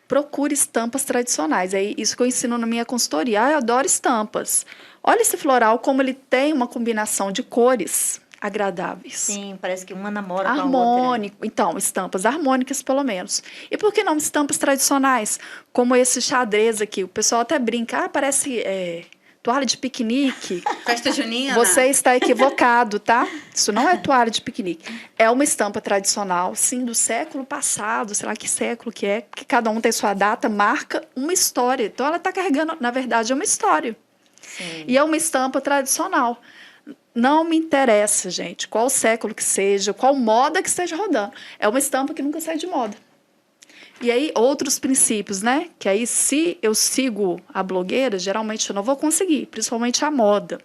Procure estampas tradicionais. É isso que eu ensino na minha consultoria. Eu adoro estampas. Olha esse floral, como ele tem uma combinação de cores agradáveis. Sim, parece que uma namora com a outra. Harmônico. Então, estampas harmônicas, pelo menos. E por que não estampas tradicionais? Como esse xadrez aqui. O pessoal até brinca. Parece toalha de piquenique. Festa junina. Você está equivocado, tá? Isso não é toalha de piquenique. É uma estampa tradicional, sim, do século passado, sei lá que século que é, que cada um tem sua data, marca uma história. Então, ela está carregando, na verdade, uma história. Sim. E é uma estampa tradicional. Não me interessa, gente, qual século que seja, qual moda que esteja rodando. É uma estampa que nunca sai de moda. E aí, outros princípios, né? Que aí, se eu sigo a blogueira, geralmente eu não vou conseguir, principalmente a moda.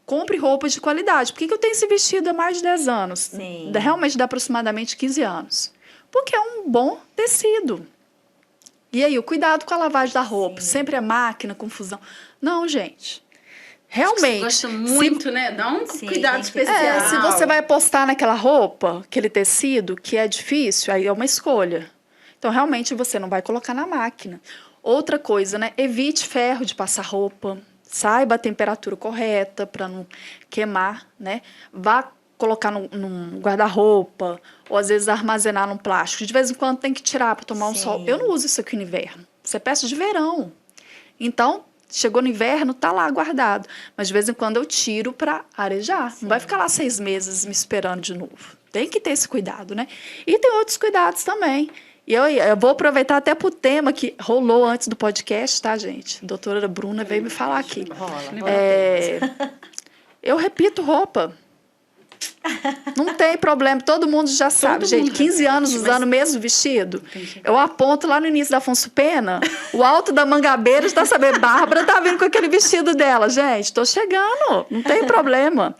Compre roupas de qualidade. Por que eu tenho esse vestido há mais de 10 anos? Sim. Realmente dá aproximadamente 15 anos. Porque é um bom tecido. E aí, o cuidado com a lavagem da roupa. Sim. Sempre é máquina, confusão. Não, gente. Realmente. Gosta muito, né? Dá um Sim, cuidado tem que- especial. Se você vai apostar naquela roupa, aquele tecido, que é difícil, aí é uma escolha. Então, realmente, você não vai colocar na máquina. Outra coisa, né? Evite ferro de passar roupa. Saiba a temperatura correta para não queimar, né? Vá colocar num guarda-roupa ou, às vezes, armazenar num plástico. De vez em quando tem que tirar para tomar um Sim. sol. Eu não uso isso aqui no inverno. Isso é peça de verão. Então, chegou no inverno, tá lá guardado. Mas de vez em quando eu tiro para arejar. Não vai ficar lá 6 meses me esperando de novo. Tem que ter esse cuidado, né? E tem outros cuidados também. E eu vou aproveitar até pro tema que rolou antes do podcast, tá, gente? A doutora Bruna veio me falar aqui. Eu repito roupa. Não tem problema, todo mundo já sabe, gente. 15 anos usando o mesmo vestido. Eu aponto lá no início da Afonso Pena, o alto da Mangabeira está sabendo, Bárbara tá vindo com aquele vestido dela. Gente, tô chegando, não tem problema.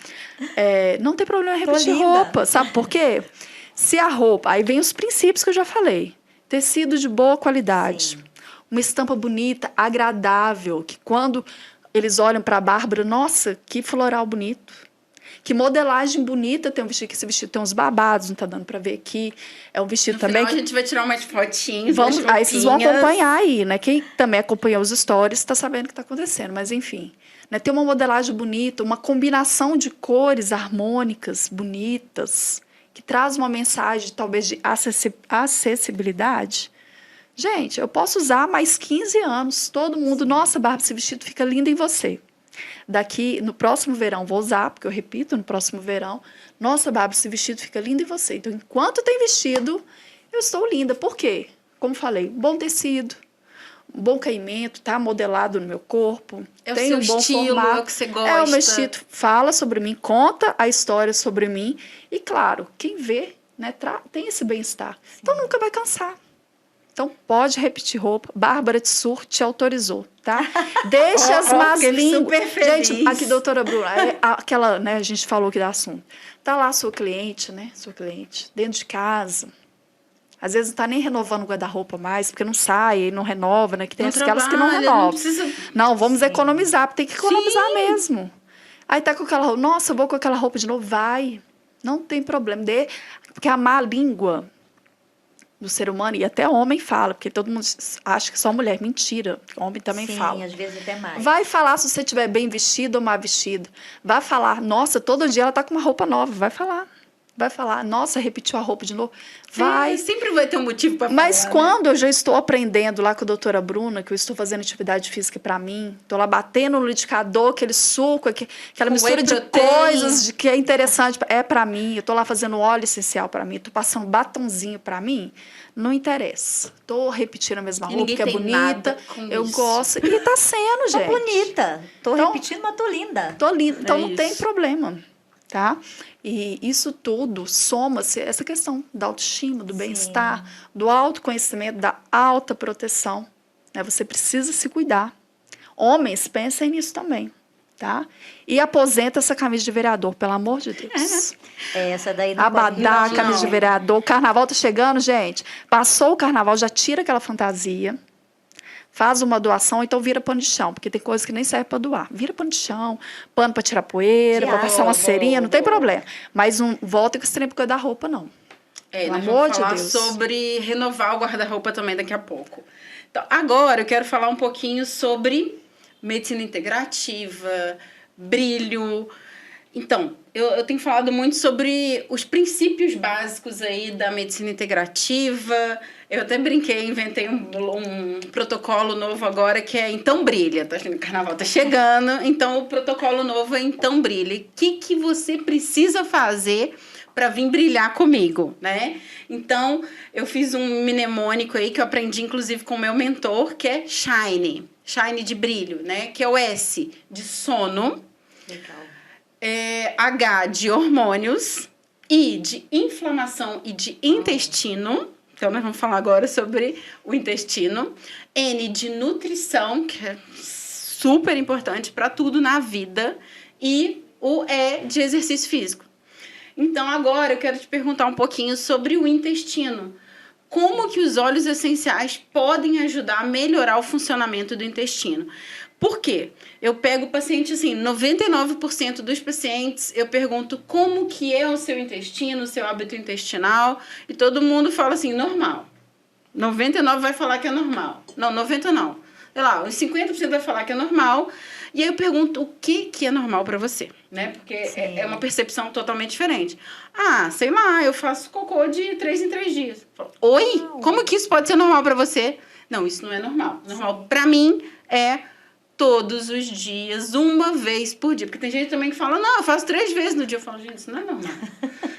Não tem problema repetir roupa, sabe por quê? Se a roupa, aí vem os princípios que eu já falei. Tecido de boa qualidade. Sim. Uma estampa bonita, agradável, que quando eles olham para a Bárbara, nossa, que floral bonito. Que modelagem bonita tem um vestido, que esse vestido tem uns babados, não tá dando para ver aqui. É um vestido No também final, que a gente vai tirar umas fotinhas, vamos, umas aí vocês vão roupinhas. acompanhar aí, né? Quem também acompanhou os stories está sabendo o que está acontecendo, mas enfim. Né? Tem uma modelagem bonita, uma combinação de cores harmônicas, bonitas, que traz uma mensagem, talvez, de acessibilidade. Gente, eu posso usar mais 15 anos. Todo mundo, nossa, Bárbara, esse vestido fica lindo em você. Daqui, no próximo verão, vou usar, porque eu repito, no próximo verão, nossa, Bárbara, esse vestido fica lindo em você. Então, enquanto tem vestido, eu estou linda. Por quê? Como falei, bom tecido, um bom caimento, tá modelado no meu corpo. É o tem seu um bom estilo, formato. é o que você gosta. É o meu estilo. Fala sobre mim, conta a história sobre mim. E, claro, quem vê, né, tem esse bem-estar. Então, nunca vai cansar. Então, pode repetir roupa. Bárbara Tsur te autorizou, tá? Deixa as más fiquei línguas. super feliz. Gente, aqui, doutora Bruna, aquela, né, a gente falou aqui do assunto. Tá lá a sua cliente, né? Sua cliente, dentro de casa. Às vezes não tá nem renovando o guarda-roupa mais, porque não sai, não renova, né? Que tem Não aquelas que não trabalha, renovam. não precisa- Não, vamos economizar, porque tem que economizar Sim. mesmo. Aí tá com aquela roupa, nossa, eu vou com aquela roupa de novo. Vai, não tem problema. Porque a má língua do ser humano, e até homem fala, porque todo mundo acha que só mulher. Mentira, homem também Sim, fala. às vezes até mais. Vai falar se você estiver bem vestido ou mal vestido. Vai falar, nossa, todo dia ela tá com uma roupa nova. Vai falar. Vai falar, nossa, repetiu a roupa de novo. Vai. Sempre vai ter um motivo para falar. Mas né? quando eu já estou aprendendo lá com a doutora Bruna, que eu estou fazendo atividade física para mim, estou lá batendo no liquidificador, aquele suco, aquela Com mistura whey de protein. coisas que é interessante, é para mim, eu estou lá fazendo óleo essencial para mim, estou passando batonzinho para mim, não interessa. Estou repetindo a mesma E roupa, ninguém que é tem bonita, nada com eu isso. gosto. E tá sendo, Tô gente. bonita. Tô Então- repetindo, mas tô linda. Tô linda, então É não tem isso. problema, tá? E isso tudo soma-se essa questão da autoestima, do bem-estar, do autoconhecimento, da alta proteção. Né? Você precisa se cuidar. Homens, pensem nisso também, tá? E aposenta essa camisa de vereador, pelo amor de Deus. Essa daí não Abadá, pode- camisa de não. vereador. O carnaval tá chegando, gente. Passou o carnaval, já tira aquela fantasia. Faz uma doação, então vira pano de chão, porque tem coisa que nem serve para doar. Vira pano de chão, pano para tirar poeira, para passar uma cerinha, não tem problema. Mas não volta com esse trem da roupa, não. Nós Pelo vamos amor de falar Deus. sobre renovar o guarda-roupa também daqui a pouco. Então, agora eu quero falar um pouquinho sobre medicina integrativa, brilho. Então, eu tenho falado muito sobre os princípios básicos aí da medicina integrativa. Eu até brinquei, inventei um protocolo novo agora que é Então Brilha. O carnaval tá chegando, então o protocolo novo é Então Brilha. O que você precisa fazer para vir brilhar comigo, né? Então, eu fiz um mnemônico aí que eu aprendi, inclusive, com o meu mentor, que é Shine. Shine de brilho, né? Que é o S de sono. Legal. H de hormônios, I de inflamação e de intestino. Então, nós vamos falar agora sobre o intestino. N de nutrição, que é super importante para tudo na vida. E o E de exercício físico. Então, agora eu quero te perguntar um pouquinho sobre o intestino. Como que os óleos essenciais podem ajudar a melhorar o funcionamento do intestino? Por quê? Eu pego o paciente, assim, 99% dos pacientes, eu pergunto como que é o seu intestino, o seu hábito intestinal, e todo mundo fala assim, normal. 99% vai falar que é normal. Não, 90% não. Sei lá, os 50% vai falar que é normal. E aí eu pergunto o que é normal para você, né? Porque é uma percepção totalmente diferente. Ah, sei lá, eu faço cocô de 3 em 3 dias. Oi? Não. Como que isso pode ser normal para você? Não, isso não é normal. Normal para mim é todos os dias, uma vez por dia. Porque tem gente também que fala, não, eu faço 3 vezes no dia. Eu falo, gente, isso não é normal.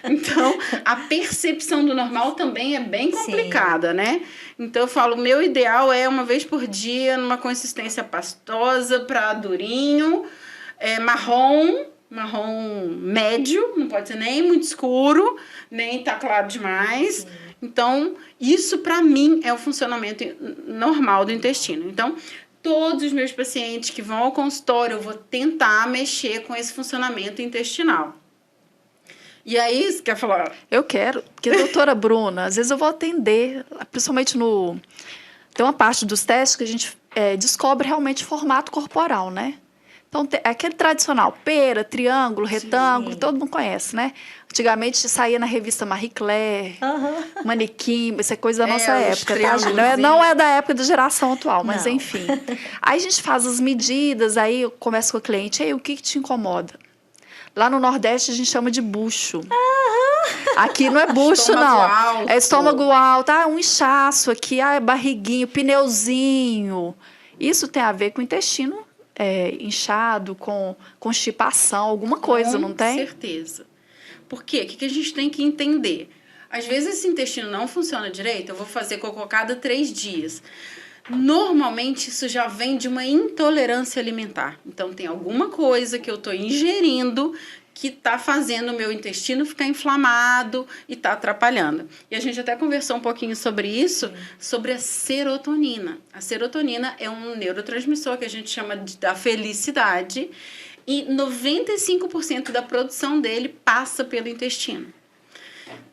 Então, a percepção do normal também é bem complicada, né? Então, eu falo, o meu ideal é uma vez por dia, numa consistência pastosa para durinho, marrom médio, não pode ser nem muito escuro, nem tá claro demais. Sim. Então, isso para mim é o funcionamento normal do intestino. Então, todos os meus pacientes que vão ao consultório, eu vou tentar mexer com esse funcionamento intestinal. E aí, você quer falar? Eu quero, porque, doutora Bruna, às vezes eu vou atender, principalmente no... Tem uma parte dos testes que a gente descobre realmente formato corporal, né? Então, é aquele tradicional, pera, triângulo, retângulo, todo mundo conhece, né? Antigamente saía na revista Marie Claire, manequim, isso é coisa da nossa época, tá? Não é da época da geração atual, mas não. Enfim. Aí a gente faz as medidas, aí eu começo com o cliente, aí o que te incomoda? Lá no Nordeste a gente chama de bucho. Aqui não é bucho, não. Alto. É estômago alto, um inchaço aqui, barriguinho, pneuzinho. Isso tem a ver com o intestino inchado, com constipação, alguma coisa, não tem? Com certeza. Por quê? O que a gente tem que entender? Às vezes esse intestino não funciona direito, eu vou fazer cocô cada 3 dias. Normalmente isso já vem de uma intolerância alimentar. Então tem alguma coisa que eu estou ingerindo que está fazendo o meu intestino ficar inflamado e está atrapalhando. E a gente até conversou um pouquinho sobre isso, sobre a serotonina. A serotonina é um neurotransmissor que a gente chama da felicidade e 95% da produção dele passa pelo intestino.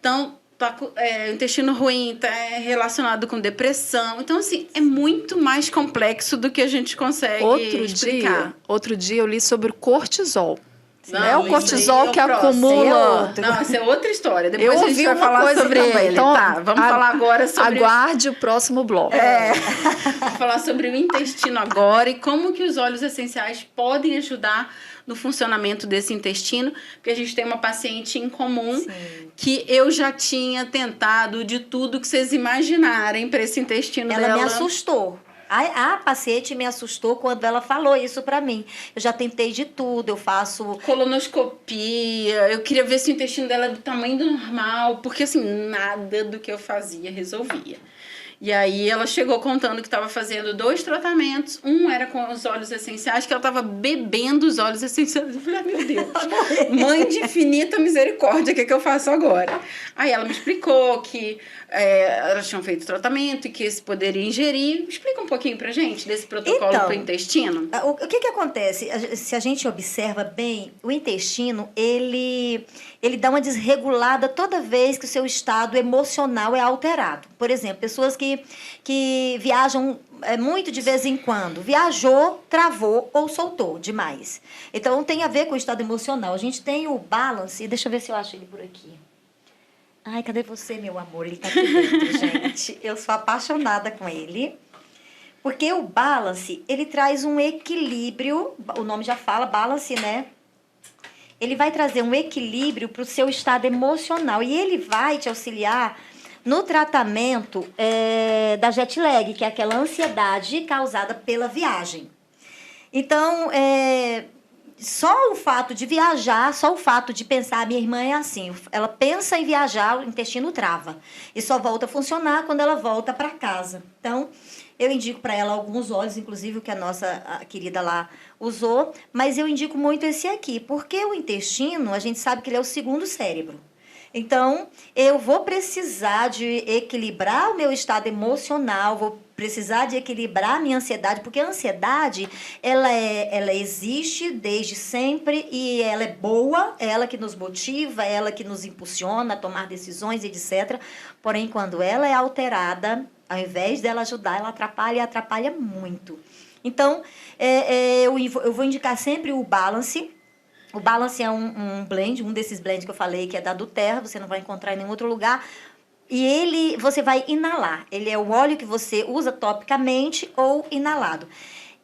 Então, o intestino ruim está relacionado com depressão. Então, assim, é muito mais complexo do que a gente consegue explicar. Outro dia eu li sobre o cortisol. Não é o cortisol que acumula. Não, essa é outra história. Depois a gente vai falar sobre ele. Então, vamos falar agora sobre... Aguarde o próximo bloco. Vamos falar sobre o intestino agora e como que os óleos essenciais podem ajudar no funcionamento desse intestino, porque a gente tem uma paciente em comum que eu já tinha tentado de tudo que vocês imaginarem para esse intestino dela. Ela me assustou. A paciente me assustou quando ela falou isso pra mim. Eu já tentei de tudo, eu faço... colonoscopia, eu queria ver se o intestino dela é do tamanho do normal, porque assim, nada do que eu fazia resolvia. E aí ela chegou contando que estava fazendo 2 tratamentos. Um era com os óleos essenciais, que ela estava bebendo os óleos essenciais. Eu falei, meu Deus, mãe de infinita misericórdia, o que eu faço agora? Aí ela me explicou que elas tinham feito tratamento e que se poderia ingerir. Explica um pouquinho pra gente desse protocolo para o intestino. O que acontece? Se a gente observa bem, o intestino, ele dá uma desregulada toda vez que o seu estado emocional é alterado. Por exemplo, pessoas que viajam muito de vez em quando. Viajou, travou ou soltou demais. Então, tem a ver com o estado emocional. A gente tem o balance, deixa eu ver se eu acho ele por aqui. Ai, cadê você, meu amor? Ele tá aqui dentro, gente. Eu sou apaixonada com ele. Porque o balance, ele traz um equilíbrio, o nome já fala, balance, né? Ele vai trazer um equilíbrio para o seu estado emocional e ele vai te auxiliar no tratamento da jet lag, que é aquela ansiedade causada pela viagem. Então, só o fato de viajar, só o fato de pensar, minha irmã é assim, ela pensa em viajar, o intestino trava. E só volta a funcionar quando ela volta para casa. Então, Eu indico para ela alguns óleos, inclusive o que a querida lá usou, mas eu indico muito esse aqui, porque o intestino, a gente sabe que ele é o segundo cérebro. Então, eu vou precisar de equilibrar o meu estado emocional, vou precisar de equilibrar a minha ansiedade, porque a ansiedade, ela existe desde sempre e ela é boa, é ela que nos motiva, é ela que nos impulsiona a tomar decisões, etc. Porém, quando ela é alterada, ao invés dela ajudar, ela atrapalha e atrapalha muito. Então, eu vou indicar sempre o Balance. O Balance é um blend, um desses blends que eu falei, que é da doTERRA, você não vai encontrar em nenhum outro lugar. E você vai inalar. Ele é o óleo que você usa topicamente ou inalado.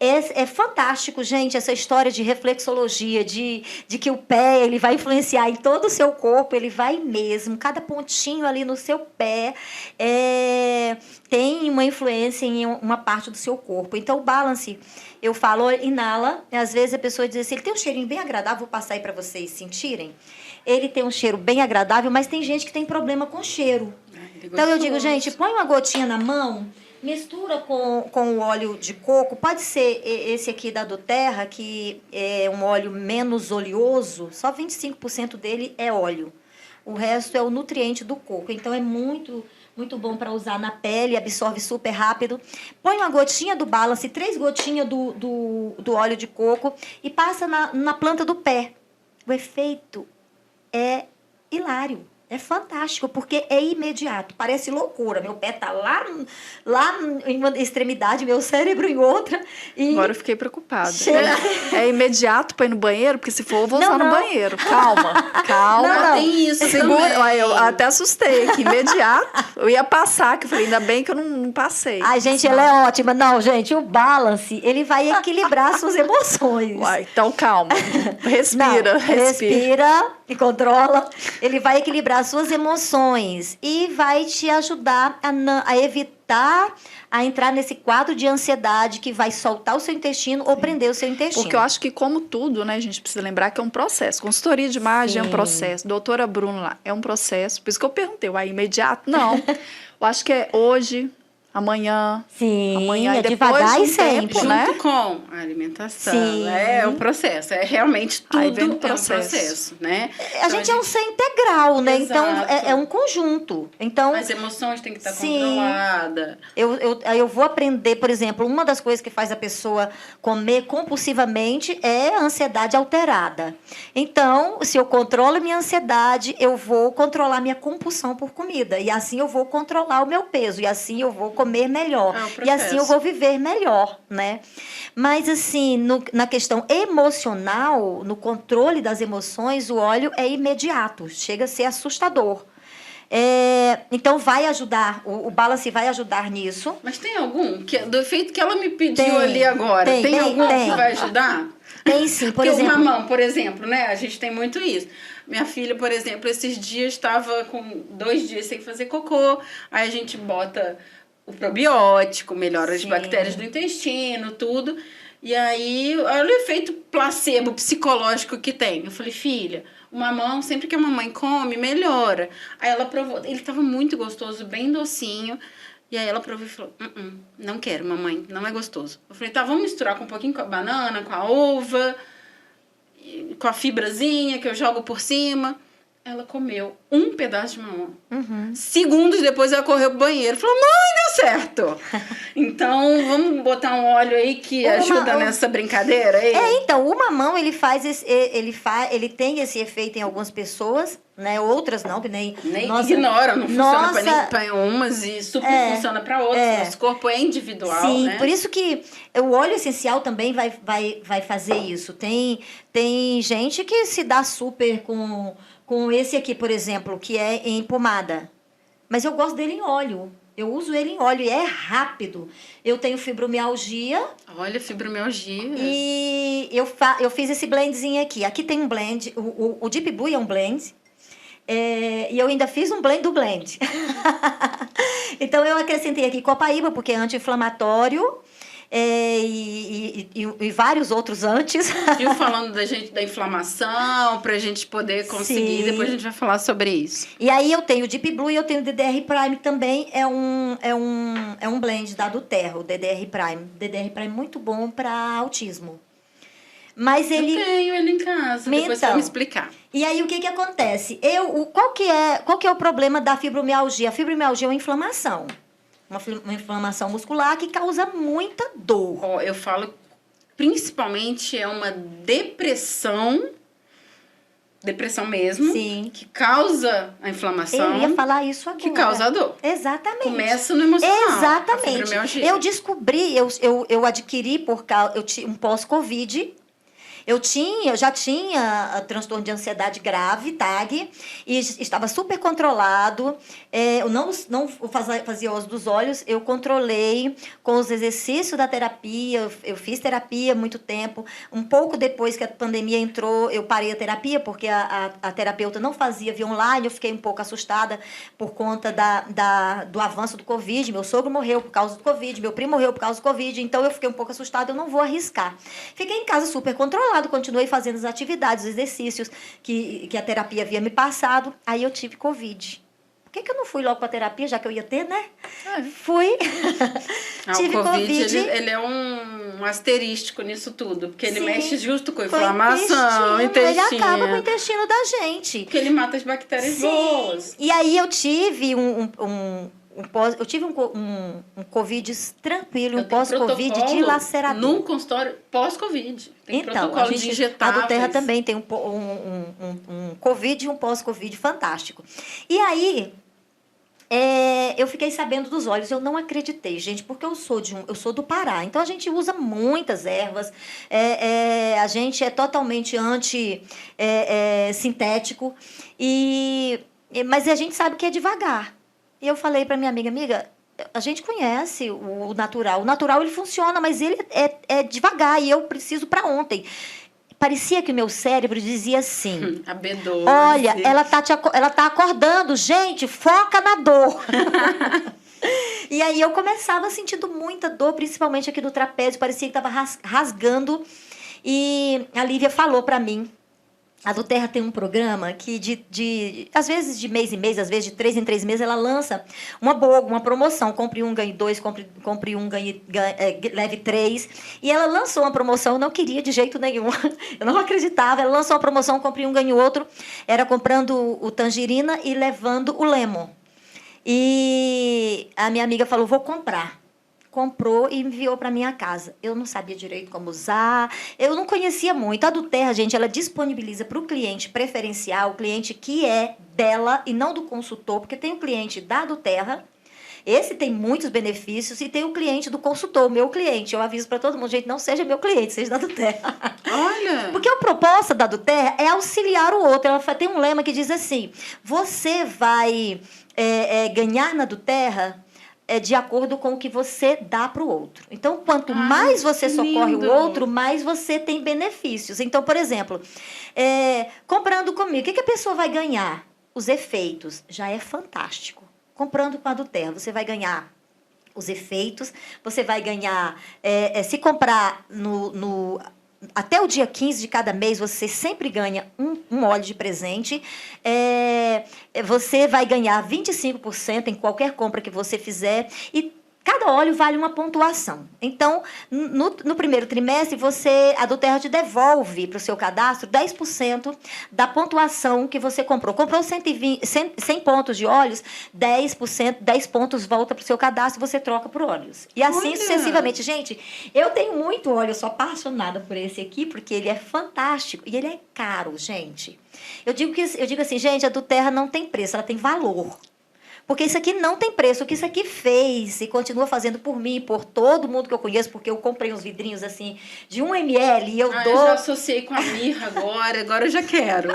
É fantástico, gente, essa história de reflexologia, de que o pé ele vai influenciar em todo o seu corpo, ele vai mesmo. Cada pontinho ali no seu pé tem uma influência em uma parte do seu corpo. Então, o Balance, eu falo, inala. Às vezes a pessoa diz assim, ele tem um cheirinho bem agradável, vou passar aí para vocês sentirem. Ele tem um cheiro bem agradável, mas tem gente que tem problema com cheiro. Então, eu digo, gente, põe uma gotinha na mão, mistura com o óleo de coco. Pode ser esse aqui da doTERRA, que é um óleo menos oleoso. Só 25% dele é óleo. O resto é o nutriente do coco. Então, é muito, muito bom para usar na pele, absorve super rápido. Põe uma gotinha do Balance, 3 gotinhas do óleo de coco e passa na planta do pé. O efeito é hilário. É fantástico, porque é imediato. Parece loucura. Meu pé tá lá em uma extremidade, meu cérebro em outra. E agora eu fiquei preocupada. Chega... É imediato para ir no banheiro? Porque se for, eu vou usar no banheiro. Calma. Não, tem isso Segura. também. Eu até assustei aqui. Imediato. Eu ia passar, que eu falei, ainda bem que eu não passei. Ai, gente, ela é ótima. Não, gente, o Balance, ele vai equilibrar suas emoções. Uai, então calma. Respira. Respira e controla. Ele vai equilibrar suas emoções e vai te ajudar a evitar a entrar nesse quadro de ansiedade que vai soltar o seu intestino ou prender o seu intestino. Porque eu acho que, como tudo, né, a gente precisa lembrar que é um processo. Consultoria de imagem é um processo. Doutora Bruno lá, é um processo. Por isso que eu perguntei, imediato? Não. Eu acho que é hoje, amanhã. Sim, amanhã, é depois devagar um e sempre. Junto né? com a alimentação. Sim. É um processo. É realmente tudo Aí vem o é um processo, né? A gente é um ser integral, né? Exato. Então, é um conjunto. Então, As emoções têm que estar sim. controladas. Eu vou aprender, por exemplo, uma das coisas que faz a pessoa comer compulsivamente é a ansiedade alterada. Então, se eu controlo a minha ansiedade, eu vou controlar minha compulsão por comida. E assim eu vou controlar o meu peso. E assim eu vou comer melhor. E assim eu vou viver melhor, né? Mas, assim, na questão emocional, no controle das emoções, o óleo é imediato. Chega a ser assustador. Então, vai ajudar, o Balance vai ajudar nisso. Mas tem algum? Do efeito que ela me pediu ali agora, tem algum que vai ajudar? Tem sim, por Porque exemplo... o mamão, por exemplo, né? A gente tem muito isso. Minha filha, por exemplo, esses dias estava com 2 dias sem fazer cocô. Aí a gente bota o probiótico, melhora as bactérias do intestino, tudo. E aí, olha o efeito placebo psicológico que tem. Eu falei, filha, o mamão, sempre que a mamãe come, melhora. Aí ela provou, ele estava muito gostoso, bem docinho. E aí ela provou e falou, não quero, mamãe, não é gostoso. Eu falei, tá, vamos misturar com um pouquinho com a banana, com a uva, com a fibrazinha que eu jogo por cima. Ela comeu um pedaço de mamão. Segundos depois ela correu pro banheiro. Falou, mãe, deu certo. Então, vamos botar um óleo aí que ajuda nessa brincadeira aí? Então, o mamão, ele tem esse efeito em algumas pessoas, né? Outras não, que nem ignoram, não funciona para umas e super funciona para outras. Nosso corpo é individual, sim, né? Por isso que o óleo essencial também vai fazer isso. Tem gente que se dá super com esse aqui, por exemplo, que é em pomada. Mas eu gosto dele em óleo. Eu uso ele em óleo e é rápido. Eu tenho fibromialgia. Olha, fibromialgia. E eu fiz esse blendzinho aqui. Aqui tem um blend. O Deep Blue é um blend. E eu ainda fiz um blend do blend. Então, eu acrescentei aqui copaíba, porque é anti-inflamatório. e vários outros antes. Viu falando da inflamação, pra gente poder conseguir, Sim. depois a gente vai falar sobre isso. E aí eu tenho o Deep Blue e eu tenho o DDR Prime também, é um blend da Doterra, o DDR Prime. DDR Prime muito bom para autismo. Mas ele... Eu tenho ele em casa, depois você vai me explicar. E aí o que acontece? Qual que é o problema da fibromialgia? A fibromialgia é uma inflamação. Uma inflamação muscular que causa muita dor. Ó, eu falo, principalmente é uma depressão mesmo, Sim. que causa a inflamação. Eu ia falar isso agora. Que causa a dor. Exatamente. Começa no emocional. Exatamente. Eu descobri, eu adquiri um pós-Covid. Eu já tinha transtorno de ansiedade grave, TAG, e estava super controlado. Eu não fazia uso dos olhos, eu controlei com os exercícios da terapia. Eu fiz terapia há muito tempo. Um pouco depois que a pandemia entrou, eu parei a terapia, porque a terapeuta não fazia via online. Eu fiquei um pouco assustada por conta do avanço do Covid. Meu sogro morreu por causa do Covid, meu primo morreu por causa do Covid, então eu fiquei um pouco assustada, eu não vou arriscar. Fiquei em casa super controlado, continuei fazendo as atividades, os exercícios que a terapia havia me passado. Aí eu tive Covid. Por que eu não fui logo para a terapia, já que eu ia ter, né? Fui. Tive o Covid. Ele é um asterístico nisso tudo, porque ele Sim. mexe justo com a inflamação, intestino. Ele acaba com o intestino da gente. Porque ele mata as bactérias boas. E aí eu tive eu tive um Covid tranquilo, um pós-Covid dilacerador. Num consultório pós-Covid. Tem protocolo de injetáveis. A Doterra também tem um Covid e um pós-Covid fantástico. E aí, eu fiquei sabendo dos óleos, eu não acreditei, gente, porque eu sou do Pará, então a gente usa muitas ervas, a gente é totalmente sintético, mas a gente sabe que é devagar. E eu falei para minha amiga, a gente conhece o natural. O natural, ele funciona, mas ele é devagar e eu preciso para ontem. Parecia que o meu cérebro dizia assim... A B12. Olha, ela tá acordando. Gente, foca na dor. E aí eu começava sentindo muita dor, principalmente aqui do trapézio. Parecia que estava rasgando. E a Lívia falou para mim, a Doterra tem um programa que, às vezes, de mês em mês, às vezes de 3 em 3 meses, ela lança uma promoção. Compre um, ganhe 2, compre um, leve 3. E ela lançou uma promoção, eu não queria de jeito nenhum. Eu não acreditava. Ela lançou uma promoção, compre um, ganhe outro. Era comprando o tangerina e levando o lemon. E a minha amiga falou, vou comprar. Comprou e enviou para minha casa. Eu não sabia direito como usar, eu não conhecia muito. A Doterra, gente, ela disponibiliza para o cliente preferencial, o cliente que é dela e não do consultor, porque tem o cliente da Doterra, esse tem muitos benefícios, e tem o cliente do consultor, o meu cliente. Eu aviso para todo mundo, gente, não seja meu cliente, seja da Doterra. Olha! Porque a proposta da Doterra é auxiliar o outro. Ela tem um lema que diz assim, você vai ganhar na Doterra de acordo com o que você dá para o outro. Então, quanto mais você socorre o outro, mais você tem benefícios. Então, por exemplo, comprando comigo, o que a pessoa vai ganhar? Os efeitos. Já é fantástico. Comprando com a Doterra, você vai ganhar os efeitos, você vai ganhar... se comprar até o dia 15 de cada mês, você sempre ganha um óleo de presente. Você vai ganhar 25% em qualquer compra que você fizer. E cada óleo vale uma pontuação. Então, no primeiro trimestre, a Doterra te devolve para o seu cadastro 10% da pontuação que você comprou. Comprou 100 pontos de óleos, 10 pontos volta para o seu cadastro e você troca por óleos. E assim sucessivamente. Gente, eu tenho muito óleo, eu sou apaixonada por esse aqui, porque ele é fantástico e ele é caro, gente. Eu digo assim, gente, a Doterra não tem preço, ela tem valor. Porque isso aqui não tem preço. O que isso aqui fez e continua fazendo por mim e por todo mundo que eu conheço, porque eu comprei uns vidrinhos assim de 1 ml e eu dou... Eu já associei com a mirra agora eu já quero.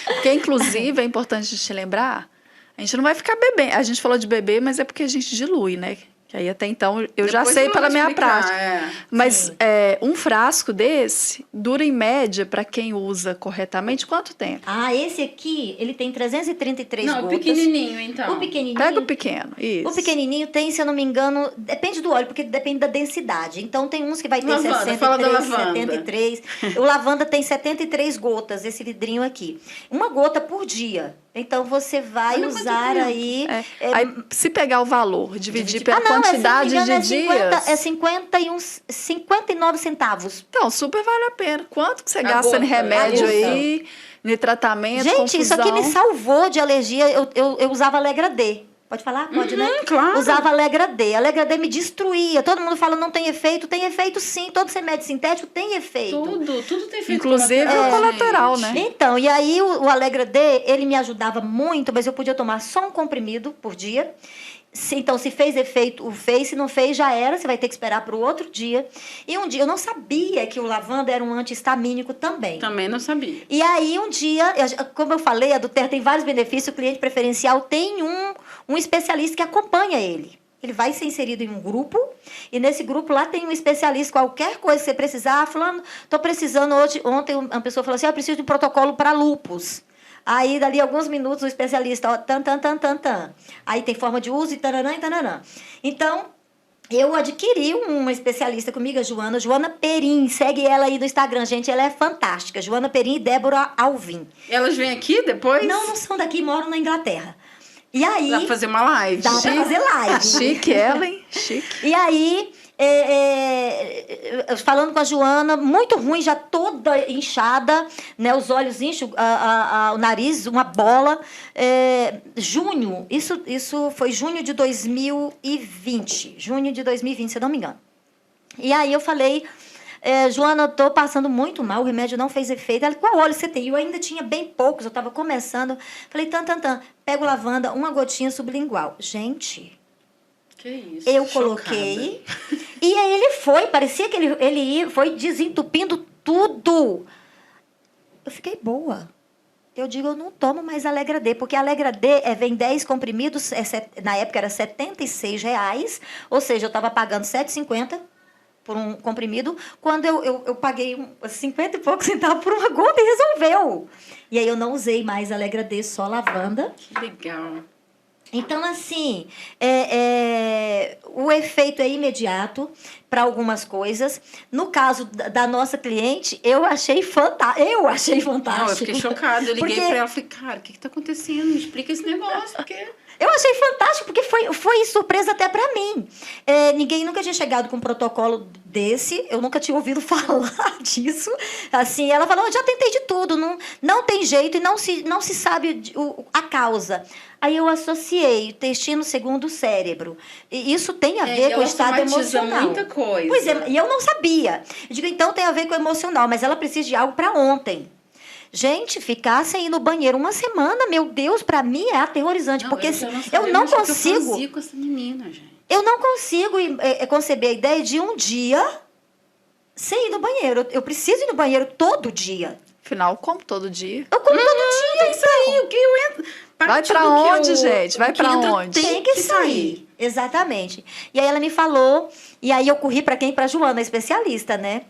Porque, inclusive, é importante te lembrar, a gente não vai ficar bebendo. A gente falou de beber, mas é porque a gente dilui, né? Que aí até então eu já Depois sei ela pela vai minha explicar, prática. Mas um frasco desse dura em média, para quem usa corretamente, quanto tempo? Ah, esse aqui, ele tem 333 Não, o gotas. pequenininho, então. O pequenininho. Pega o pequeno, isso. O pequenininho tem, se eu não me engano, depende do óleo, porque depende da densidade. Então, tem uns que vai ter Lavanda, 63, fala da lavanda. 73. O lavanda tem 73 gotas, esse vidrinho aqui. Uma gota por dia. Então, você vai Olha quanto usar tempo. aí... Aí, se pegar o valor, dividir pela não, quantidade se não me engano, de dias... É 59 centavos. Então, super vale a pena. Quanto que você A gasta em gota, remédio a aí, em tratamento, Gente, isso aqui me confusão? salvou de alergia. Eu usava Alegra D. Pode falar? Pode, né? Claro. Usava Alegra D. Alegra D me destruía. Todo mundo fala não tem efeito. Tem efeito sim. Todo remédio sintético tem efeito. Tudo tem feito Inclusive o colateral, né? Então, e aí o Alegra D, ele me ajudava muito, mas eu podia tomar só um comprimido por dia. Então, se fez efeito, fez. Se não fez, já era. Você vai ter que esperar para o outro dia. E um dia, eu não sabia que o lavanda era um anti-histamínico também. Também não sabia. E aí, um dia, como eu falei, a do Terra tem vários benefícios. O cliente preferencial tem um especialista que acompanha ele. Ele vai ser inserido em um grupo, e nesse grupo lá tem um especialista, qualquer coisa que você precisar. Fulano, estou precisando ontem uma pessoa falou assim, eu preciso de um protocolo para lúpus. Aí, dali alguns minutos, o especialista, ó, tan. Aí tem forma de uso e tananã e tananã. Então, eu adquiri uma especialista comigo, a Joana Perim. Segue ela aí no Instagram, gente, ela é fantástica. Joana Perim e Débora Alvim. Elas vêm aqui depois? Não são daqui, moram na Inglaterra. E aí... Dá pra fazer uma live. Dá pra fazer live. Chique ela, hein? Chique. E aí, falando com a Joana, muito ruim, já toda inchada, né? Os olhos incham, o nariz, uma bola. Junho, isso foi junho de 2020. Junho de 2020, se eu não me engano. E aí eu falei... Joana, eu tô passando muito mal, o remédio não fez efeito. Ela, qual óleo você tem? Eu ainda tinha bem poucos, eu estava começando. Falei, pego lavanda, uma gotinha sublingual. Gente, que isso? eu coloquei. E aí ele foi, parecia que ele foi desentupindo tudo. Eu fiquei boa. Eu digo, eu não tomo mais Alegra D, porque a Alegra D vem 10 comprimidos, na época era R$76, ou seja, eu estava pagando R$7,50 por um comprimido, quando eu paguei 50 e poucos centavos por uma gota e resolveu. E aí eu não usei mais Alegra D, só lavanda. Que legal. Então, assim, o efeito é imediato para algumas coisas. No caso da nossa cliente, eu achei fantástico. Não, eu fiquei chocada. Eu liguei para ela e falei, cara, o que está acontecendo? Me explica esse negócio, porque... Eu achei fantástico, porque foi surpresa até para mim. Ninguém nunca tinha chegado com um protocolo desse, eu nunca tinha ouvido falar disso. Assim, ela falou, eu já tentei de tudo, não tem jeito e não se sabe a causa. Aí eu associei intestino segundo o cérebro. E isso tem a ver com o estado emocional. Muita coisa. Pois é, e eu não sabia. Eu digo, então tem a ver com o emocional, mas ela precisa de algo para ontem. Gente, ficar sem ir no banheiro uma semana, meu Deus, para mim é aterrorizante, porque eu não consigo. Eu fazia com essa menina, gente. Eu não consigo conceber a ideia de um dia sem ir no banheiro. Eu preciso ir no banheiro todo dia. Afinal, como todo dia. Eu como todo dia, isso aí, o que eu entro. Vai pra onde, gente? Vai pra onde? Tem que sair. Exatamente. E aí ela me falou, e aí eu corri para quem? Para Joana, especialista, né?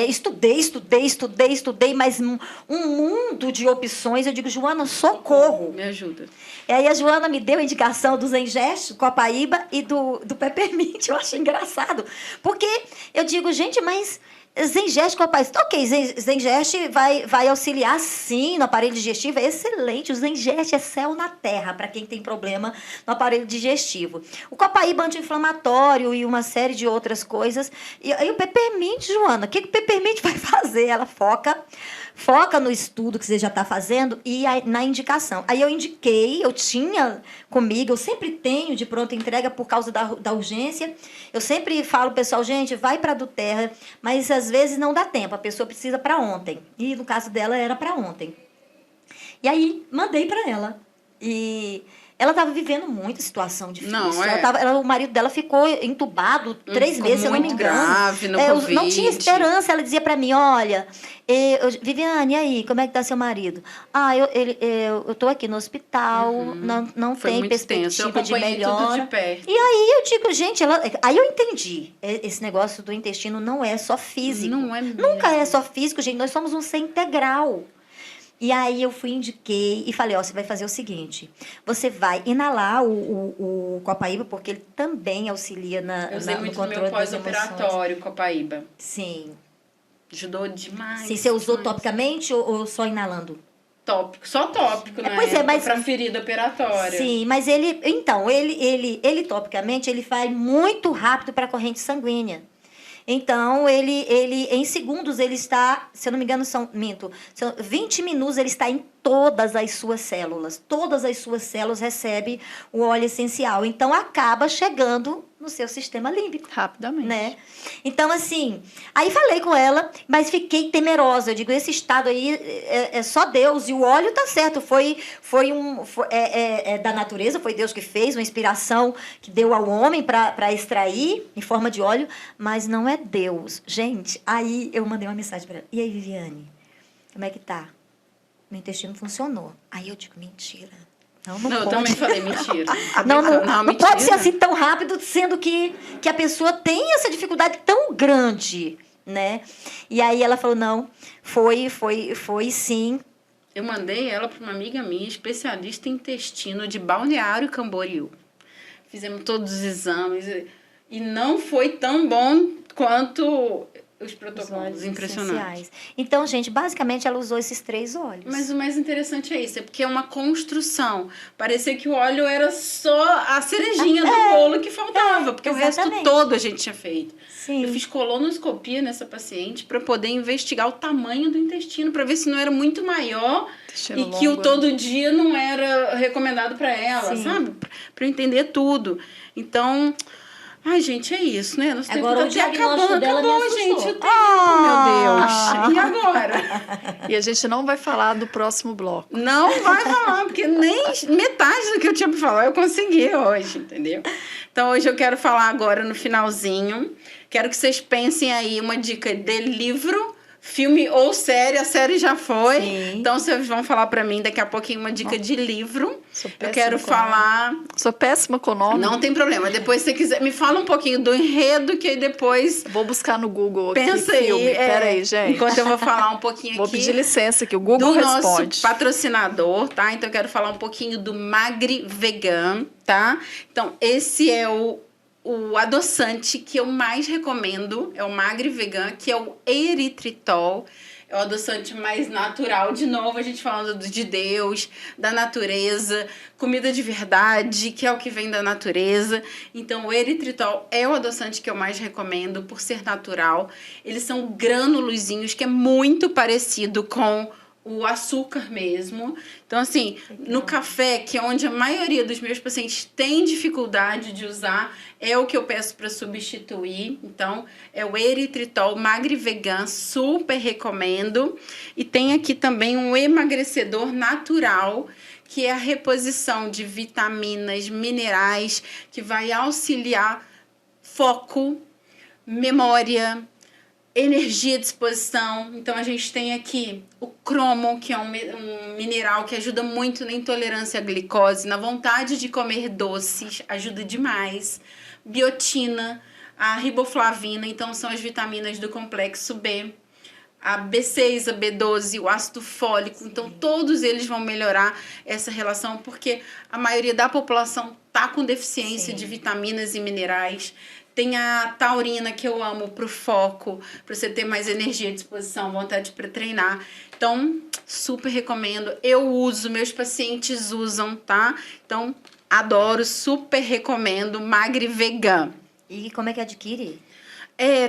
Estudei, mas um mundo de opções. Eu digo, Joana, socorro. Me ajuda. E aí a Joana me deu a indicação do Zengest, Copaíba e do Peppermint. Eu achei engraçado. Porque eu digo, gente, mas Zengest, Copaíba... Ok, Zengest vai auxiliar, sim, no aparelho digestivo. É excelente. O Zengest é céu na terra para quem tem problema no aparelho digestivo. O Copaíba anti-inflamatório e uma série de outras coisas. E aí o Peppermint, Joana, o que o Peppermint vai fazer? Ela foca no estudo que você já está fazendo e na indicação. Aí eu indiquei, eu tinha comigo, eu sempre tenho de pronta entrega por causa da urgência. Eu sempre falo, pessoal, gente, vai para a do Terra, mas às vezes não dá tempo, a pessoa precisa para ontem. E no caso dela era para ontem. E aí mandei para ela. E Ela estava vivendo muita situação difícil. Não, O marido dela ficou entubado 3 meses, se eu não me engano. Grave no Covid. Não tinha esperança. Ela dizia para mim, olha, Viviane, e aí, como é que tá seu marido? Eu tô aqui no hospital, não tem perspectiva de melhora. Tudo de perto. E aí eu digo, gente, aí eu entendi. Esse negócio do intestino não é só físico. Não é mesmo. Nunca é só físico, gente. Nós somos um ser integral. E aí eu indiquei e falei, você vai fazer o seguinte, você vai inalar o Copaíba, porque ele também auxilia Eu usei muito no meu pós-operatório, Copaíba. Sim. Ajudou demais. Sim, você usou topicamente ou só inalando? Tópico, só tópico, né? Pois é, mas para ferida operatória. Sim, mas ele topicamente, ele vai muito rápido para a corrente sanguínea. Então, ele em segundos, ele está, se eu não me engano, são 20 minutos, ele está em todas as suas células. Todas as suas células recebem o óleo essencial. Então, acaba chegando no seu sistema límbico. Rapidamente. Né? Então, assim, aí falei com ela, mas fiquei temerosa. Eu digo, esse estado aí é só Deus. E o óleo tá certo. Foi da natureza, foi Deus que fez, uma inspiração que deu ao homem para extrair em forma de óleo, mas não é Deus. Gente, aí eu mandei uma mensagem para ela. E aí, Viviane, como é que tá? Meu intestino funcionou. Aí eu digo, mentira. Não eu também falei mentira. Não pode ser assim tão rápido, sendo que a pessoa tem essa dificuldade tão grande, né? E aí ela falou, não, foi sim. Eu mandei ela para uma amiga minha, especialista em intestino de Balneário Camboriú. Fizemos todos os exames e não foi tão bom quanto os protocolos impressionantes. Então, gente, basicamente ela usou esses 3 óleos. Mas o mais interessante é isso, é porque é uma construção. Parecia que o óleo era só a cerejinha do bolo que faltava, porque exatamente. O resto todo a gente tinha feito. Sim. Eu fiz colonoscopia nessa paciente para poder investigar o tamanho do intestino, para ver se não era muito maior intestino e longo, que o todo dia não era recomendado para ela, sabe? Para eu entender tudo. Então, ai, gente, é isso, né? Nós agora o diagnóstico dela me assustou. Gente, o tempo, meu Deus. E agora? E a gente não vai falar do próximo bloco. Não vai falar, porque nem metade do que eu tinha para falar eu consegui hoje, entendeu? Então, hoje eu quero falar agora no finalzinho. Quero que vocês pensem aí uma dica de livro, filme ou série. A série já foi. Sim. Então, vocês vão falar para mim daqui a pouquinho uma dica de livro. Eu quero falar... Sou péssima com o nome. Não tem problema. Depois, se você quiser, me fala um pouquinho do enredo, que aí depois... Vou buscar no Google pensa aqui filme. Aí, Peraí, gente. Enquanto eu vou falar um pouquinho vou aqui... Vou pedir licença que o Google responde. Do nosso patrocinador, tá? Então, eu quero falar um pouquinho do Magri Vegan, tá? Então, esse é o adoçante que eu mais recomendo, é o Magri Vegan, que é o eritritol. É o adoçante mais natural. De novo, a gente falando de Deus, da natureza, comida de verdade, que é o que vem da natureza. Então, o eritritol é o adoçante que eu mais recomendo por ser natural. Eles são granulozinhos, que é muito parecido com o açúcar mesmo. Então, assim, no café, que é onde a maioria dos meus pacientes tem dificuldade de usar, é o que eu peço para substituir. Então, é o eritritol Magri Vegan, super recomendo. E tem aqui também um emagrecedor natural, que é a reposição de vitaminas, minerais, que vai auxiliar foco, memória, energia, disposição. Então, a gente tem aqui o cromo, que é um mineral que ajuda muito na intolerância à glicose, na vontade de comer doces, ajuda demais. Biotina, a riboflavina, então são as vitaminas do complexo B. A B6, a B12, o ácido fólico. Então, todos eles vão melhorar essa relação, porque a maioria da população está com deficiência de vitaminas e minerais. Tem a taurina, que eu amo, pro foco, para você ter mais energia, disposição, vontade para treinar. Então, super recomendo. Eu uso, meus pacientes usam, tá? Então, adoro, super recomendo. Magri Vegan. E como é que adquire?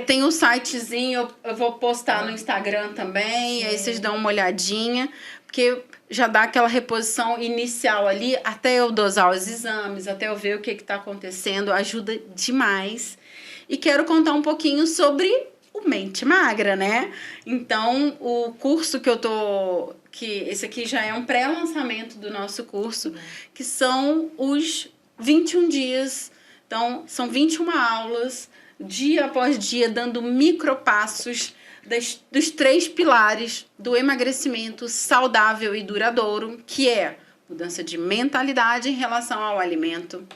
Tem um sitezinho, eu vou postar no Instagram também, aí vocês dão uma olhadinha, porque já dá aquela reposição inicial ali, até eu dosar os exames, até eu ver o que está acontecendo, ajuda demais. E quero contar um pouquinho sobre o Mente Magra, né? Então, o curso que que esse aqui já é um pré-lançamento do nosso curso, que são os 21 dias. Então, são 21 aulas, dia após dia, dando micropassos dos 3 pilares do emagrecimento saudável e duradouro, que é mudança de mentalidade em relação ao alimento,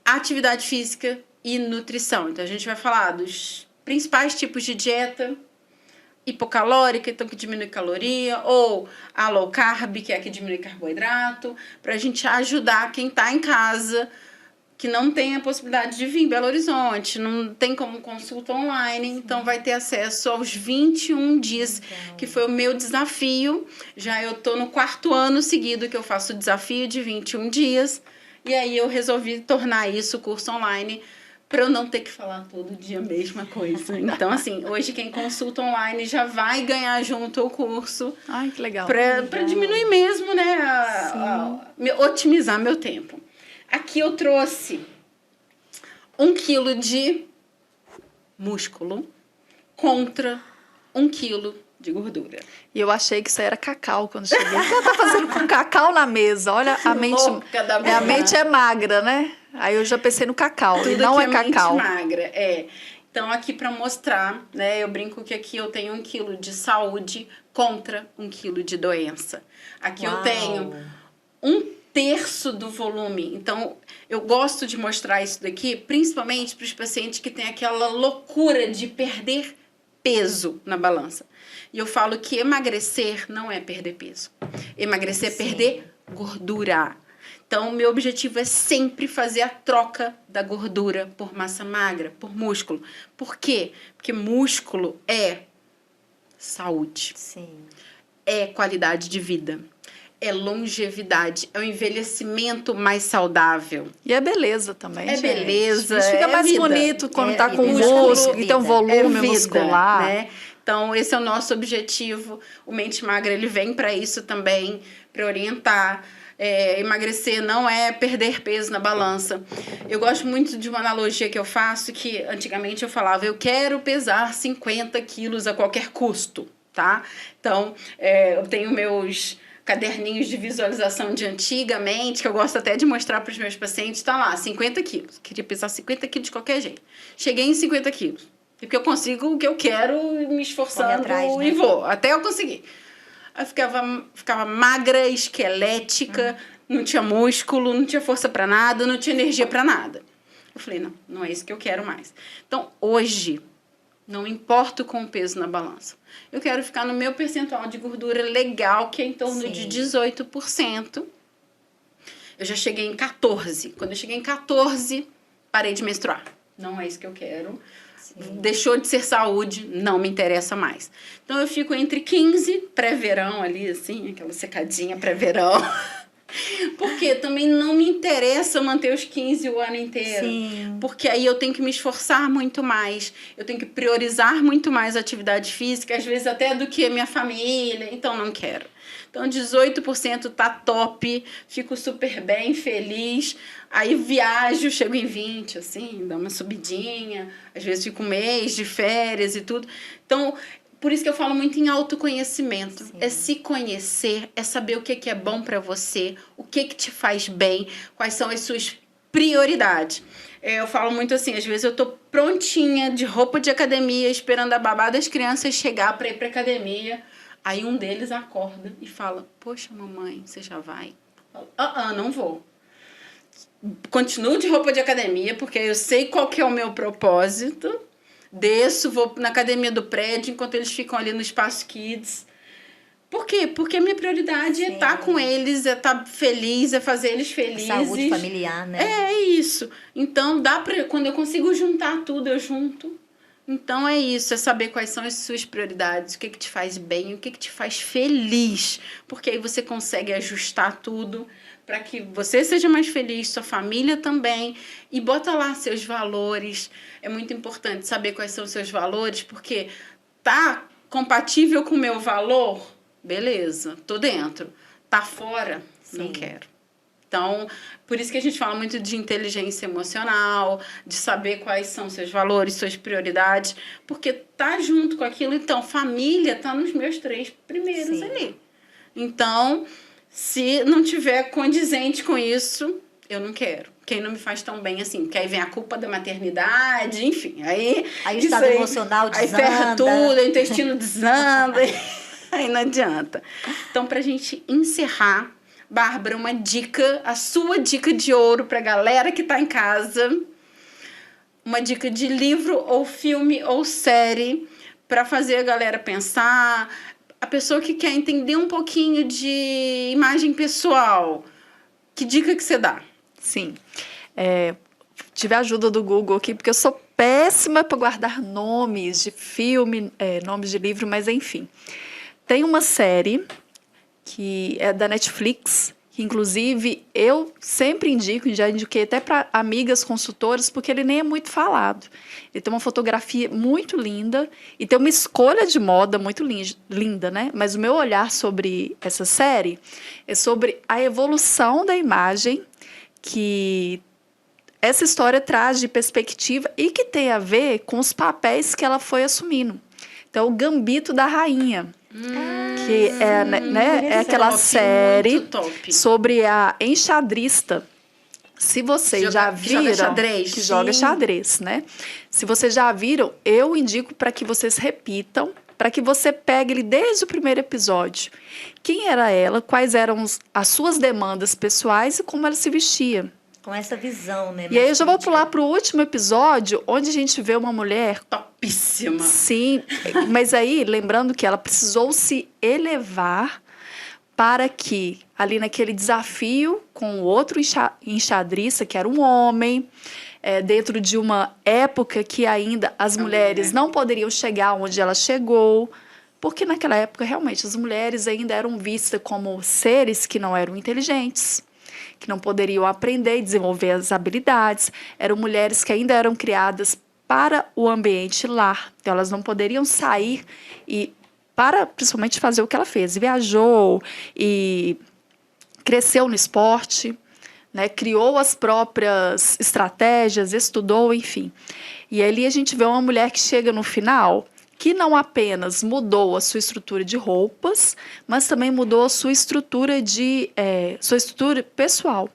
atividade física e nutrição. Então, a gente vai falar dos principais tipos de dieta: hipocalórica, então que diminui caloria, ou a low carb, que é a que diminui carboidrato, para a gente ajudar quem está em casa, que não tem a possibilidade de vir em Belo Horizonte, não tem como consulta online, então vai ter acesso aos 21 dias, que foi o meu desafio. Já eu tô no 4º ano seguido que eu faço o desafio de 21 dias, e aí eu resolvi tornar isso curso online, para eu não ter que falar todo dia a mesma coisa. Então, assim, hoje quem consulta online já vai ganhar junto o curso. Ai, que legal. Para diminuir mesmo, né? Otimizar meu tempo. Aqui eu trouxe 1 quilo de músculo contra 1 quilo de gordura. E eu achei que isso era cacau quando cheguei. O que ela tá fazendo com cacau na mesa? Olha, a mente é magra, né? Aí eu já pensei no cacau, tudo e não que é cacau. Mente magra, é. Então, aqui para mostrar, né? Eu brinco que aqui eu tenho 1 quilo de saúde contra 1 quilo de doença. Aqui eu tenho 1/3 do volume. Então, eu gosto de mostrar isso daqui, principalmente para os pacientes que têm aquela loucura de perder peso na balança. E eu falo que emagrecer não é perder peso. Emagrecer é perder gordura. Então, o meu objetivo é sempre fazer a troca da gordura por massa magra, por músculo. Por quê? Porque músculo é saúde. Sim. É qualidade de vida. É longevidade. É o envelhecimento mais saudável. E é beleza também, gente. Beleza. A gente fica mais vida. bonito quando tá com vida. músculo, que tem um volume vida, muscular. né? Então, esse é o nosso objetivo. O Mente Magra, ele vem para isso também, para orientar. Emagrecer não é perder peso na balança. Eu gosto muito de uma analogia que eu faço, que antigamente eu falava, eu quero pesar 50 quilos a qualquer custo, tá? Então, eu tenho meus caderninhos de visualização de antigamente, que eu gosto até de mostrar para os meus pacientes, tá lá, 50 quilos. Queria pesar 50 quilos de qualquer jeito. Cheguei em 50 quilos. Porque eu consigo o que eu quero, me esforçando atrás, né? E vou, até eu conseguir. Aí ficava magra, esquelética, não tinha músculo, não tinha força para nada, não tinha energia para nada. Eu falei, não é isso que eu quero mais. Então, hoje, não importo com o peso na balança. Eu quero ficar no meu percentual de gordura legal, que é em torno de 18%. Eu já cheguei em 14%. Quando eu cheguei em 14%, parei de menstruar. Não é isso que eu quero. Deixou de ser saúde, não me interessa mais. Então, eu fico entre 15, pré-verão ali, assim, aquela secadinha pré-verão. Porque também não me interessa manter os 15 o ano inteiro. Sim. Porque aí eu tenho que me esforçar muito mais. Eu tenho que priorizar muito mais a atividade física, às vezes até do que a minha família. Então, não quero. Então, 18% tá top, fico super bem, feliz. Aí viajo, chego em 20%, assim, dá uma subidinha. Às vezes fico um mês de férias e tudo. Então, por isso que eu falo muito em autoconhecimento. Sim. É se conhecer, é saber o que é bom para você, o que te faz bem, quais são as suas prioridades. Eu falo muito assim, às vezes eu tô prontinha, de roupa de academia, esperando a babá das crianças chegar para ir pra academia. Aí um deles acorda e fala, poxa, mamãe, você já vai? Eu falo, não vou. Continuo de roupa de academia, porque eu sei qual que é o meu propósito. Desço, vou na academia do prédio, enquanto eles ficam ali no Espaço Kids. Por quê? Porque a minha prioridade é estar com eles, é estar feliz, é fazer eles felizes. Saúde familiar, né? É isso. Então, quando eu consigo juntar tudo, eu junto. Então, é isso, é saber quais são as suas prioridades, o que te faz bem, o que te faz feliz. Porque aí você consegue ajustar tudo para que você seja mais feliz, sua família também. E bota lá seus valores. É muito importante saber quais são os seus valores, porque tá compatível com o meu valor? Beleza, tô dentro. Tá fora? Sim. Não quero. Então, por isso que a gente fala muito de inteligência emocional, de saber quais são seus valores, suas prioridades, porque tá junto com aquilo. Então, família tá nos meus 3 primeiros Sim. ali. Então, se não tiver condizente com isso, eu não quero. Quem não me faz tão bem assim, porque aí vem a culpa da maternidade, enfim. Aí o estado emocional desanda. Aí ferra tudo, o intestino desanda, aí não adianta. Então, pra gente encerrar, Bárbara, uma dica, a sua dica de ouro pra galera que tá em casa, uma dica de livro ou filme ou série pra fazer a galera pensar, a pessoa que quer entender um pouquinho de imagem pessoal, que dica que você dá? Sim. Tive a ajuda do Google aqui, porque eu sou péssima para guardar nomes de filme, nomes de livro, mas enfim. Tem uma série que é da Netflix, que inclusive eu sempre indico, já indiquei até para amigas consultoras, porque ele nem é muito falado. Ele tem uma fotografia muito linda e tem uma escolha de moda muito linda, né? Mas o meu olhar sobre essa série é sobre a evolução da imagem que essa história traz de perspectiva e que tem a ver com os papéis que ela foi assumindo. Então, o Gambito da Rainha, que é aquela série sobre a enxadrista. Se vocês já viram... Que joga xadrez. Que joga xadrez, né? Se vocês já viram, eu indico para que vocês repitam, para que você pegue ele desde o primeiro episódio. Quem era ela, quais eram as suas demandas pessoais e como ela se vestia. Com essa visão, né? E aí eu já vou pular para o último episódio, onde a gente vê uma mulher... Topíssima. Sim, mas aí, lembrando que ela precisou se elevar para que, ali naquele desafio com o outro enxadrista, que era um homem, dentro de uma época que ainda as mulheres não poderiam chegar onde ela chegou, porque naquela época, realmente, as mulheres ainda eram vistas como seres que não eram inteligentes, que não poderiam aprender e desenvolver as habilidades, eram mulheres que ainda eram criadas para o ambiente lar, então elas não poderiam sair e para principalmente fazer o que ela fez, viajou e cresceu no esporte, né, criou as próprias estratégias, estudou, enfim. E ali a gente vê uma mulher que chega no final que não apenas mudou a sua estrutura de roupas, mas também mudou a sua estrutura sua estrutura pessoal.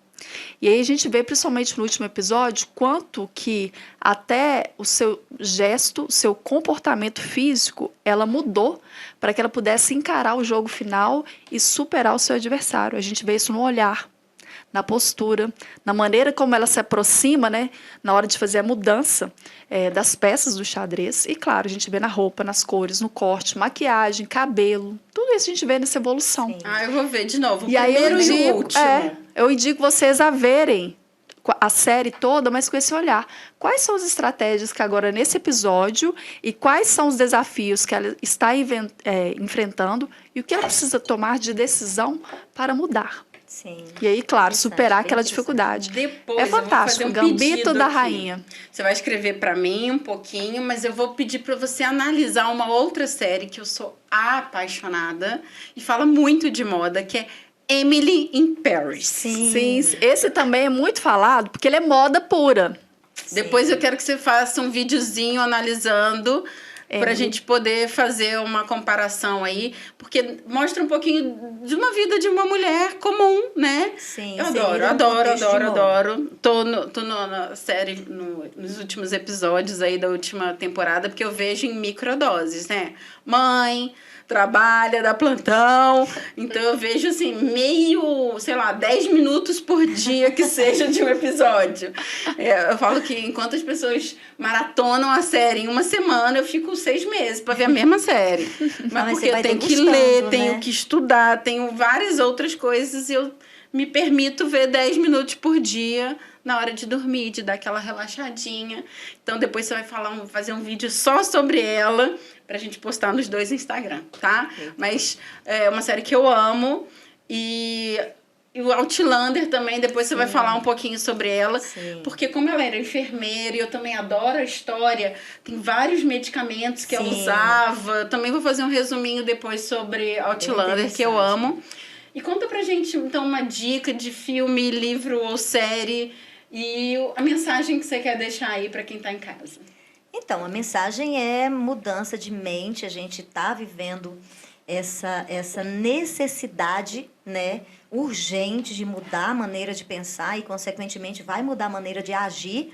E aí a gente vê, principalmente no último episódio, quanto que até o seu gesto, o seu comportamento físico, ela mudou para que ela pudesse encarar o jogo final e superar o seu adversário. A gente vê isso no olhar, na postura, na maneira como ela se aproxima, né, na hora de fazer a mudança das peças do xadrez. E, claro, a gente vê na roupa, nas cores, no corte, maquiagem, cabelo. Tudo isso a gente vê nessa evolução. Sim. Eu vou ver de novo. E aí E o último. eu indico vocês a verem a série toda, mas com esse olhar. Quais são as estratégias que agora nesse episódio e quais são os desafios que ela está enfrentando e o que ela precisa tomar de decisão para mudar. Sim. E aí, claro, superar aquela dificuldade. Depois é fantástico, eu vou fazer um Gambito pedido da aqui. Rainha. Você vai escrever para mim um pouquinho, mas eu vou pedir para você analisar uma outra série que eu sou apaixonada e fala muito de moda, que é Emily in Paris. Sim, esse também é muito falado, porque ele é moda pura. Depois eu quero que você faça um videozinho analisando pra gente poder fazer uma comparação aí, porque mostra um pouquinho de uma vida de uma mulher comum, né? Sim, eu inserida no adoro. contexto de moda. Tô na série, nos últimos episódios aí da última temporada, porque eu vejo em microdoses, né? Mãe, trabalha, dá plantão, então eu vejo assim, 10 minutos por dia que seja de um episódio. Eu falo que enquanto as pessoas maratonam a série em uma semana, eu fico 6 meses para ver a mesma série. Mas porque eu tenho que ler, tenho que estudar, tenho várias outras coisas e eu me permito ver 10 minutos por dia na hora de dormir, de dar aquela relaxadinha. Então, depois você vai fazer um vídeo só sobre ela pra gente postar nos 2 Instagram, tá? Mas é uma série que eu amo. E o Outlander também, depois você vai falar um pouquinho sobre ela. Sim. Porque como ela era enfermeira e eu também adoro a história, tem vários medicamentos que ela usava. Também vou fazer um resuminho depois sobre Outlander, que eu amo. E conta pra gente, então, uma dica de filme, livro ou série e a mensagem que você quer deixar aí pra quem tá em casa. Então, a mensagem é mudança de mente. A gente está vivendo essa necessidade, né, urgente de mudar a maneira de pensar e, consequentemente, vai mudar a maneira de agir.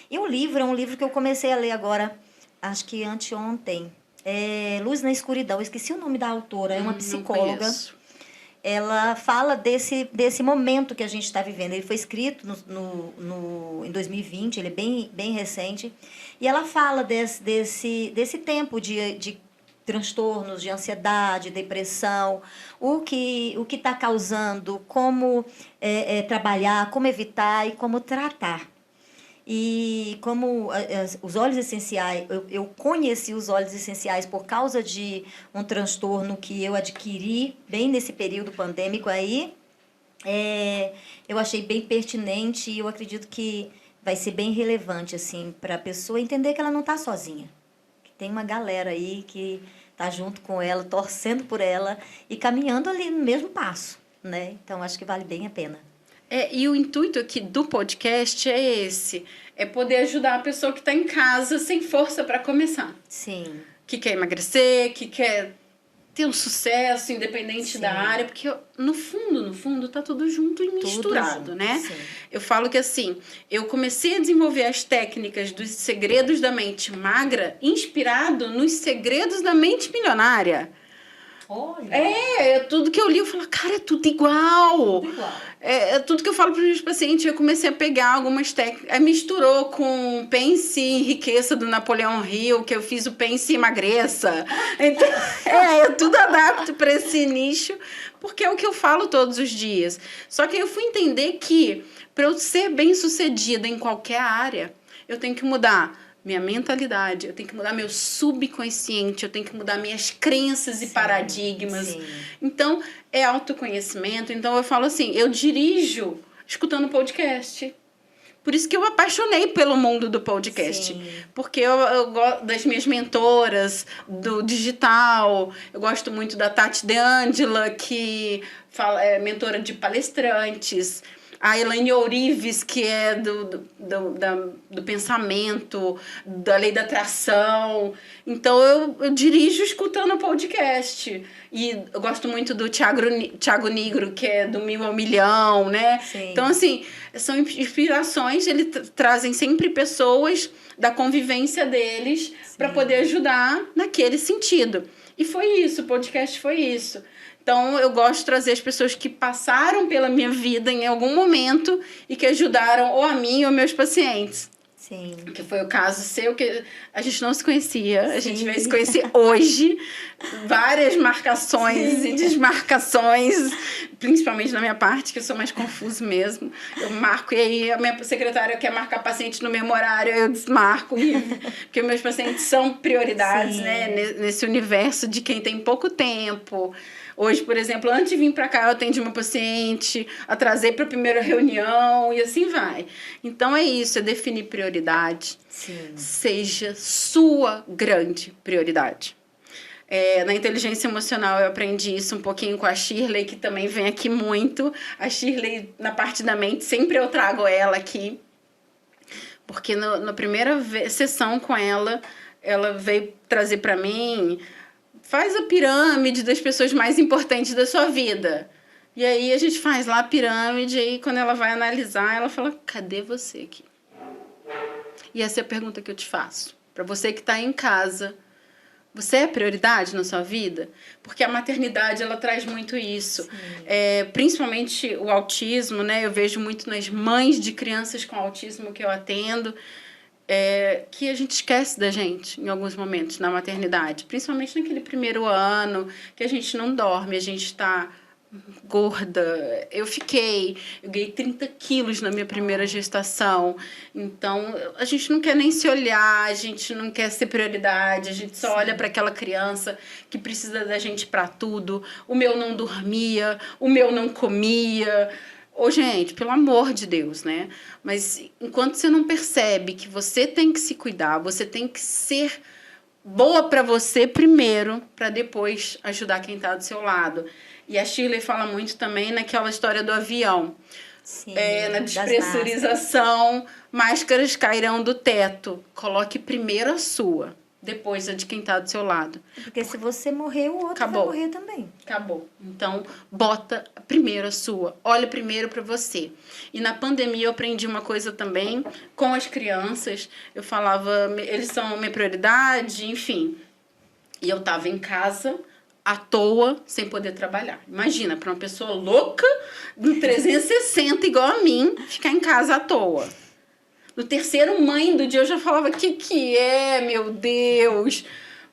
E o livro é um livro que eu comecei a ler agora, acho que anteontem, Luz na Escuridão. Eu esqueci o nome da autora, é uma psicóloga. Ela fala desse momento que a gente está vivendo. Ele foi escrito em 2020, ele é bem recente. E ela fala desse tempo de transtornos, de ansiedade, depressão, o que está causando, como trabalhar, como evitar e como tratar. E como os óleos essenciais, eu conheci os óleos essenciais por causa de um transtorno que eu adquiri bem nesse período pandêmico aí, eu achei bem pertinente e eu acredito que vai ser bem relevante assim, para a pessoa entender que ela não está sozinha. Que tem uma galera aí que está junto com ela, torcendo por ela e caminhando ali no mesmo passo, né? Então, acho que vale bem a pena. E o intuito aqui do podcast é esse, é poder ajudar a pessoa que está em casa sem força para começar. Sim. Que quer emagrecer, que quer ter um sucesso independente da área, porque no fundo tá tudo junto e misturado, né? Sim. Eu falo que assim, eu comecei a desenvolver as técnicas dos segredos da mente magra inspirado nos segredos da mente milionária. Olha. Tudo que eu li, eu falo, cara, é tudo igual. Tudo igual. Tudo que eu falo para os meus pacientes, eu comecei a pegar algumas técnicas, misturou com Pense e Enriqueça do Napoleão Hill, que eu fiz o Pense e Emagreça. Então, eu tudo adapto para esse nicho, porque é o que eu falo todos os dias. Só que eu fui entender que, para eu ser bem-sucedida em qualquer área, eu tenho que mudar minha mentalidade, eu tenho que mudar meu subconsciente, eu tenho que mudar minhas crenças e paradigmas. Sim. Então, é autoconhecimento. Então, eu falo assim, eu dirijo escutando podcast. Por isso que eu apaixonei pelo mundo do podcast. Sim. Porque eu gosto das minhas mentoras, do digital. Eu gosto muito da Tati De Angela, que é mentora de palestrantes. A Elaine Ourives, que é do pensamento, da lei da atração. Então, eu dirijo escutando o podcast. E eu gosto muito do Thiago Nigro, que é do 1000 ao Milhão, né? Sim. Então, assim, são inspirações. Eles trazem sempre pessoas da convivência deles para poder ajudar naquele sentido. E foi isso, o podcast foi isso. Então, eu gosto de trazer as pessoas que passaram pela minha vida em algum momento e que ajudaram ou a mim ou meus pacientes. Sim. Que foi o caso seu, que a gente não se conhecia. Sim. A gente veio se conhecer hoje. Várias marcações e desmarcações, principalmente na minha parte, que eu sou mais confuso mesmo. Eu marco e aí a minha secretária quer marcar paciente no mesmo horário, eu desmarco. Porque meus pacientes são prioridades, né? Nesse universo de quem tem pouco tempo. Hoje, por exemplo, antes de vir para cá, eu atendi uma paciente, atrasei para a primeira reunião e assim vai. Então, é isso, é definir prioridade. Sim. Seja sua grande prioridade. Na inteligência emocional, eu aprendi isso um pouquinho com a Shirley, que também vem aqui muito. A Shirley, na parte da mente, sempre eu trago ela aqui. Porque na primeira sessão com ela veio trazer para mim... Faz a pirâmide das pessoas mais importantes da sua vida. E aí a gente faz lá a pirâmide, e aí quando ela vai analisar, ela fala, cadê você aqui? E essa é a pergunta que eu te faço. Para você que está em casa, você é prioridade na sua vida? Porque a maternidade, ela traz muito isso. Principalmente o autismo, né? Eu vejo muito nas mães de crianças com autismo que eu atendo, que a gente esquece da gente em alguns momentos na maternidade, principalmente naquele primeiro ano que a gente não dorme, a gente está gorda. Eu ganhei 30 quilos na minha primeira gestação, então a gente não quer nem se olhar, a gente não quer ser prioridade, a gente só olha para aquela criança que precisa da gente para tudo. O meu não dormia, o meu não comia. Gente, pelo amor de Deus, né? Mas enquanto você não percebe que você tem que se cuidar, você tem que ser boa para você primeiro, para depois ajudar quem está do seu lado. E a Shirley fala muito também naquela história do avião. Sim, Na despressurização, máscaras cairão do teto. Coloque primeiro a sua. depois a de quem está do seu lado. Porque se você morrer, o outro Acabou. vai morrer também. Acabou. Então, bota primeiro a sua. Olha primeiro para você. E na pandemia eu aprendi uma coisa também com as crianças. Eu falava, eles são minha prioridade, enfim. E eu tava em casa, à toa, sem poder trabalhar. Imagina, para uma pessoa louca, no 360 igual a mim, ficar em casa à toa. No terceiro mãe do dia eu já falava, que é, meu Deus?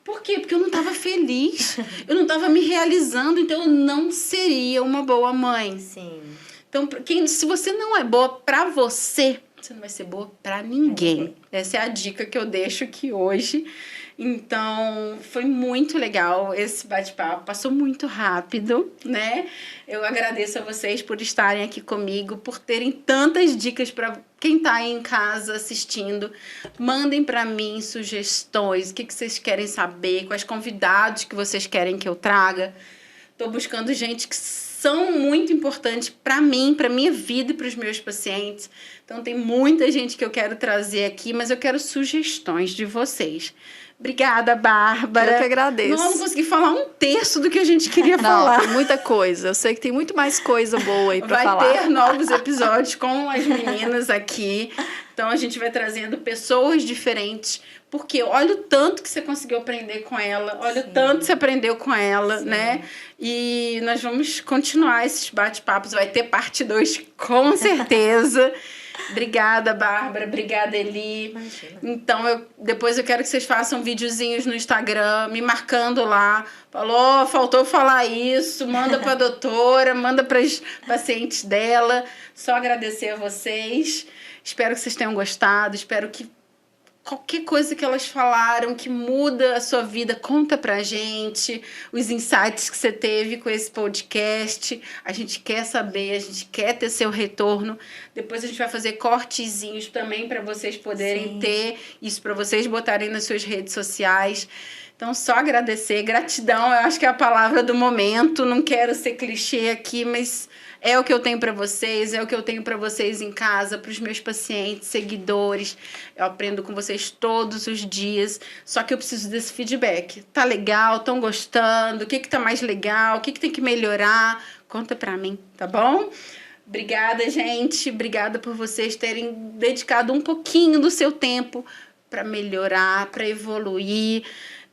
Por quê? Porque eu não estava feliz, eu não estava me realizando, então eu não seria uma boa mãe. Sim. Então, se você não é boa pra você, você não vai ser boa pra ninguém. Essa é a dica que eu deixo aqui hoje. Então, foi muito legal esse bate-papo, passou muito rápido, né? Eu agradeço a vocês por estarem aqui comigo, por terem tantas dicas para quem tá aí em casa assistindo. Mandem para mim sugestões, o que vocês querem saber, quais convidados que vocês querem que eu traga. Tô buscando gente que são muito importantes para mim, para minha vida e para os meus pacientes. Então, tem muita gente que eu quero trazer aqui, mas eu quero sugestões de vocês. Obrigada, Bárbara. Eu que agradeço. Não consegui falar um terço do que a gente queria falar. Tem muita coisa. Eu sei que tem muito mais coisa boa aí pra falar. Vai ter novos episódios com as meninas aqui. Então, a gente vai trazendo pessoas diferentes. Porque olha o tanto que você conseguiu aprender com ela. Olha o tanto que você aprendeu com ela, né? E nós vamos continuar esses bate-papos. Vai ter parte 2, com certeza. Obrigada, Bárbara. Obrigada, Eli. Imagina. Então, depois eu quero que vocês façam videozinhos no Instagram, me marcando lá. Falou, faltou falar isso. Manda para a doutora, manda para as pacientes dela. Só agradecer a vocês. Espero que vocês tenham gostado. Espero que qualquer coisa que elas falaram que muda a sua vida, conta pra gente os insights que você teve com esse podcast. A gente quer saber, a gente quer ter seu retorno. Depois a gente vai fazer cortezinhos também para vocês poderem ter isso, para vocês botarem nas suas redes sociais. Então, só agradecer. Gratidão, eu acho que é a palavra do momento. Não quero ser clichê aqui, mas é o que eu tenho para vocês, é o que eu tenho para vocês em casa, para os meus pacientes, seguidores. Eu aprendo com vocês todos os dias, só que eu preciso desse feedback. Tá legal? Estão gostando? O que tá mais legal? O que tem que melhorar? Conta para mim, tá bom? Obrigada, gente. Obrigada por vocês terem dedicado um pouquinho do seu tempo para melhorar, para evoluir.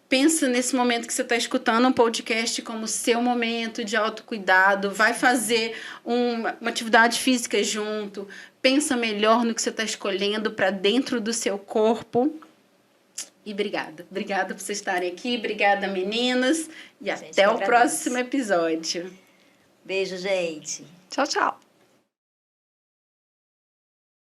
Pensa nesse momento que você está escutando um podcast como seu momento de autocuidado. Vai fazer uma atividade física junto. Pensa melhor no que você está escolhendo para dentro do seu corpo. E obrigada. Obrigada por vocês estarem aqui. Obrigada, meninas. E até o próximo episódio. Beijo, gente. Tchau, tchau.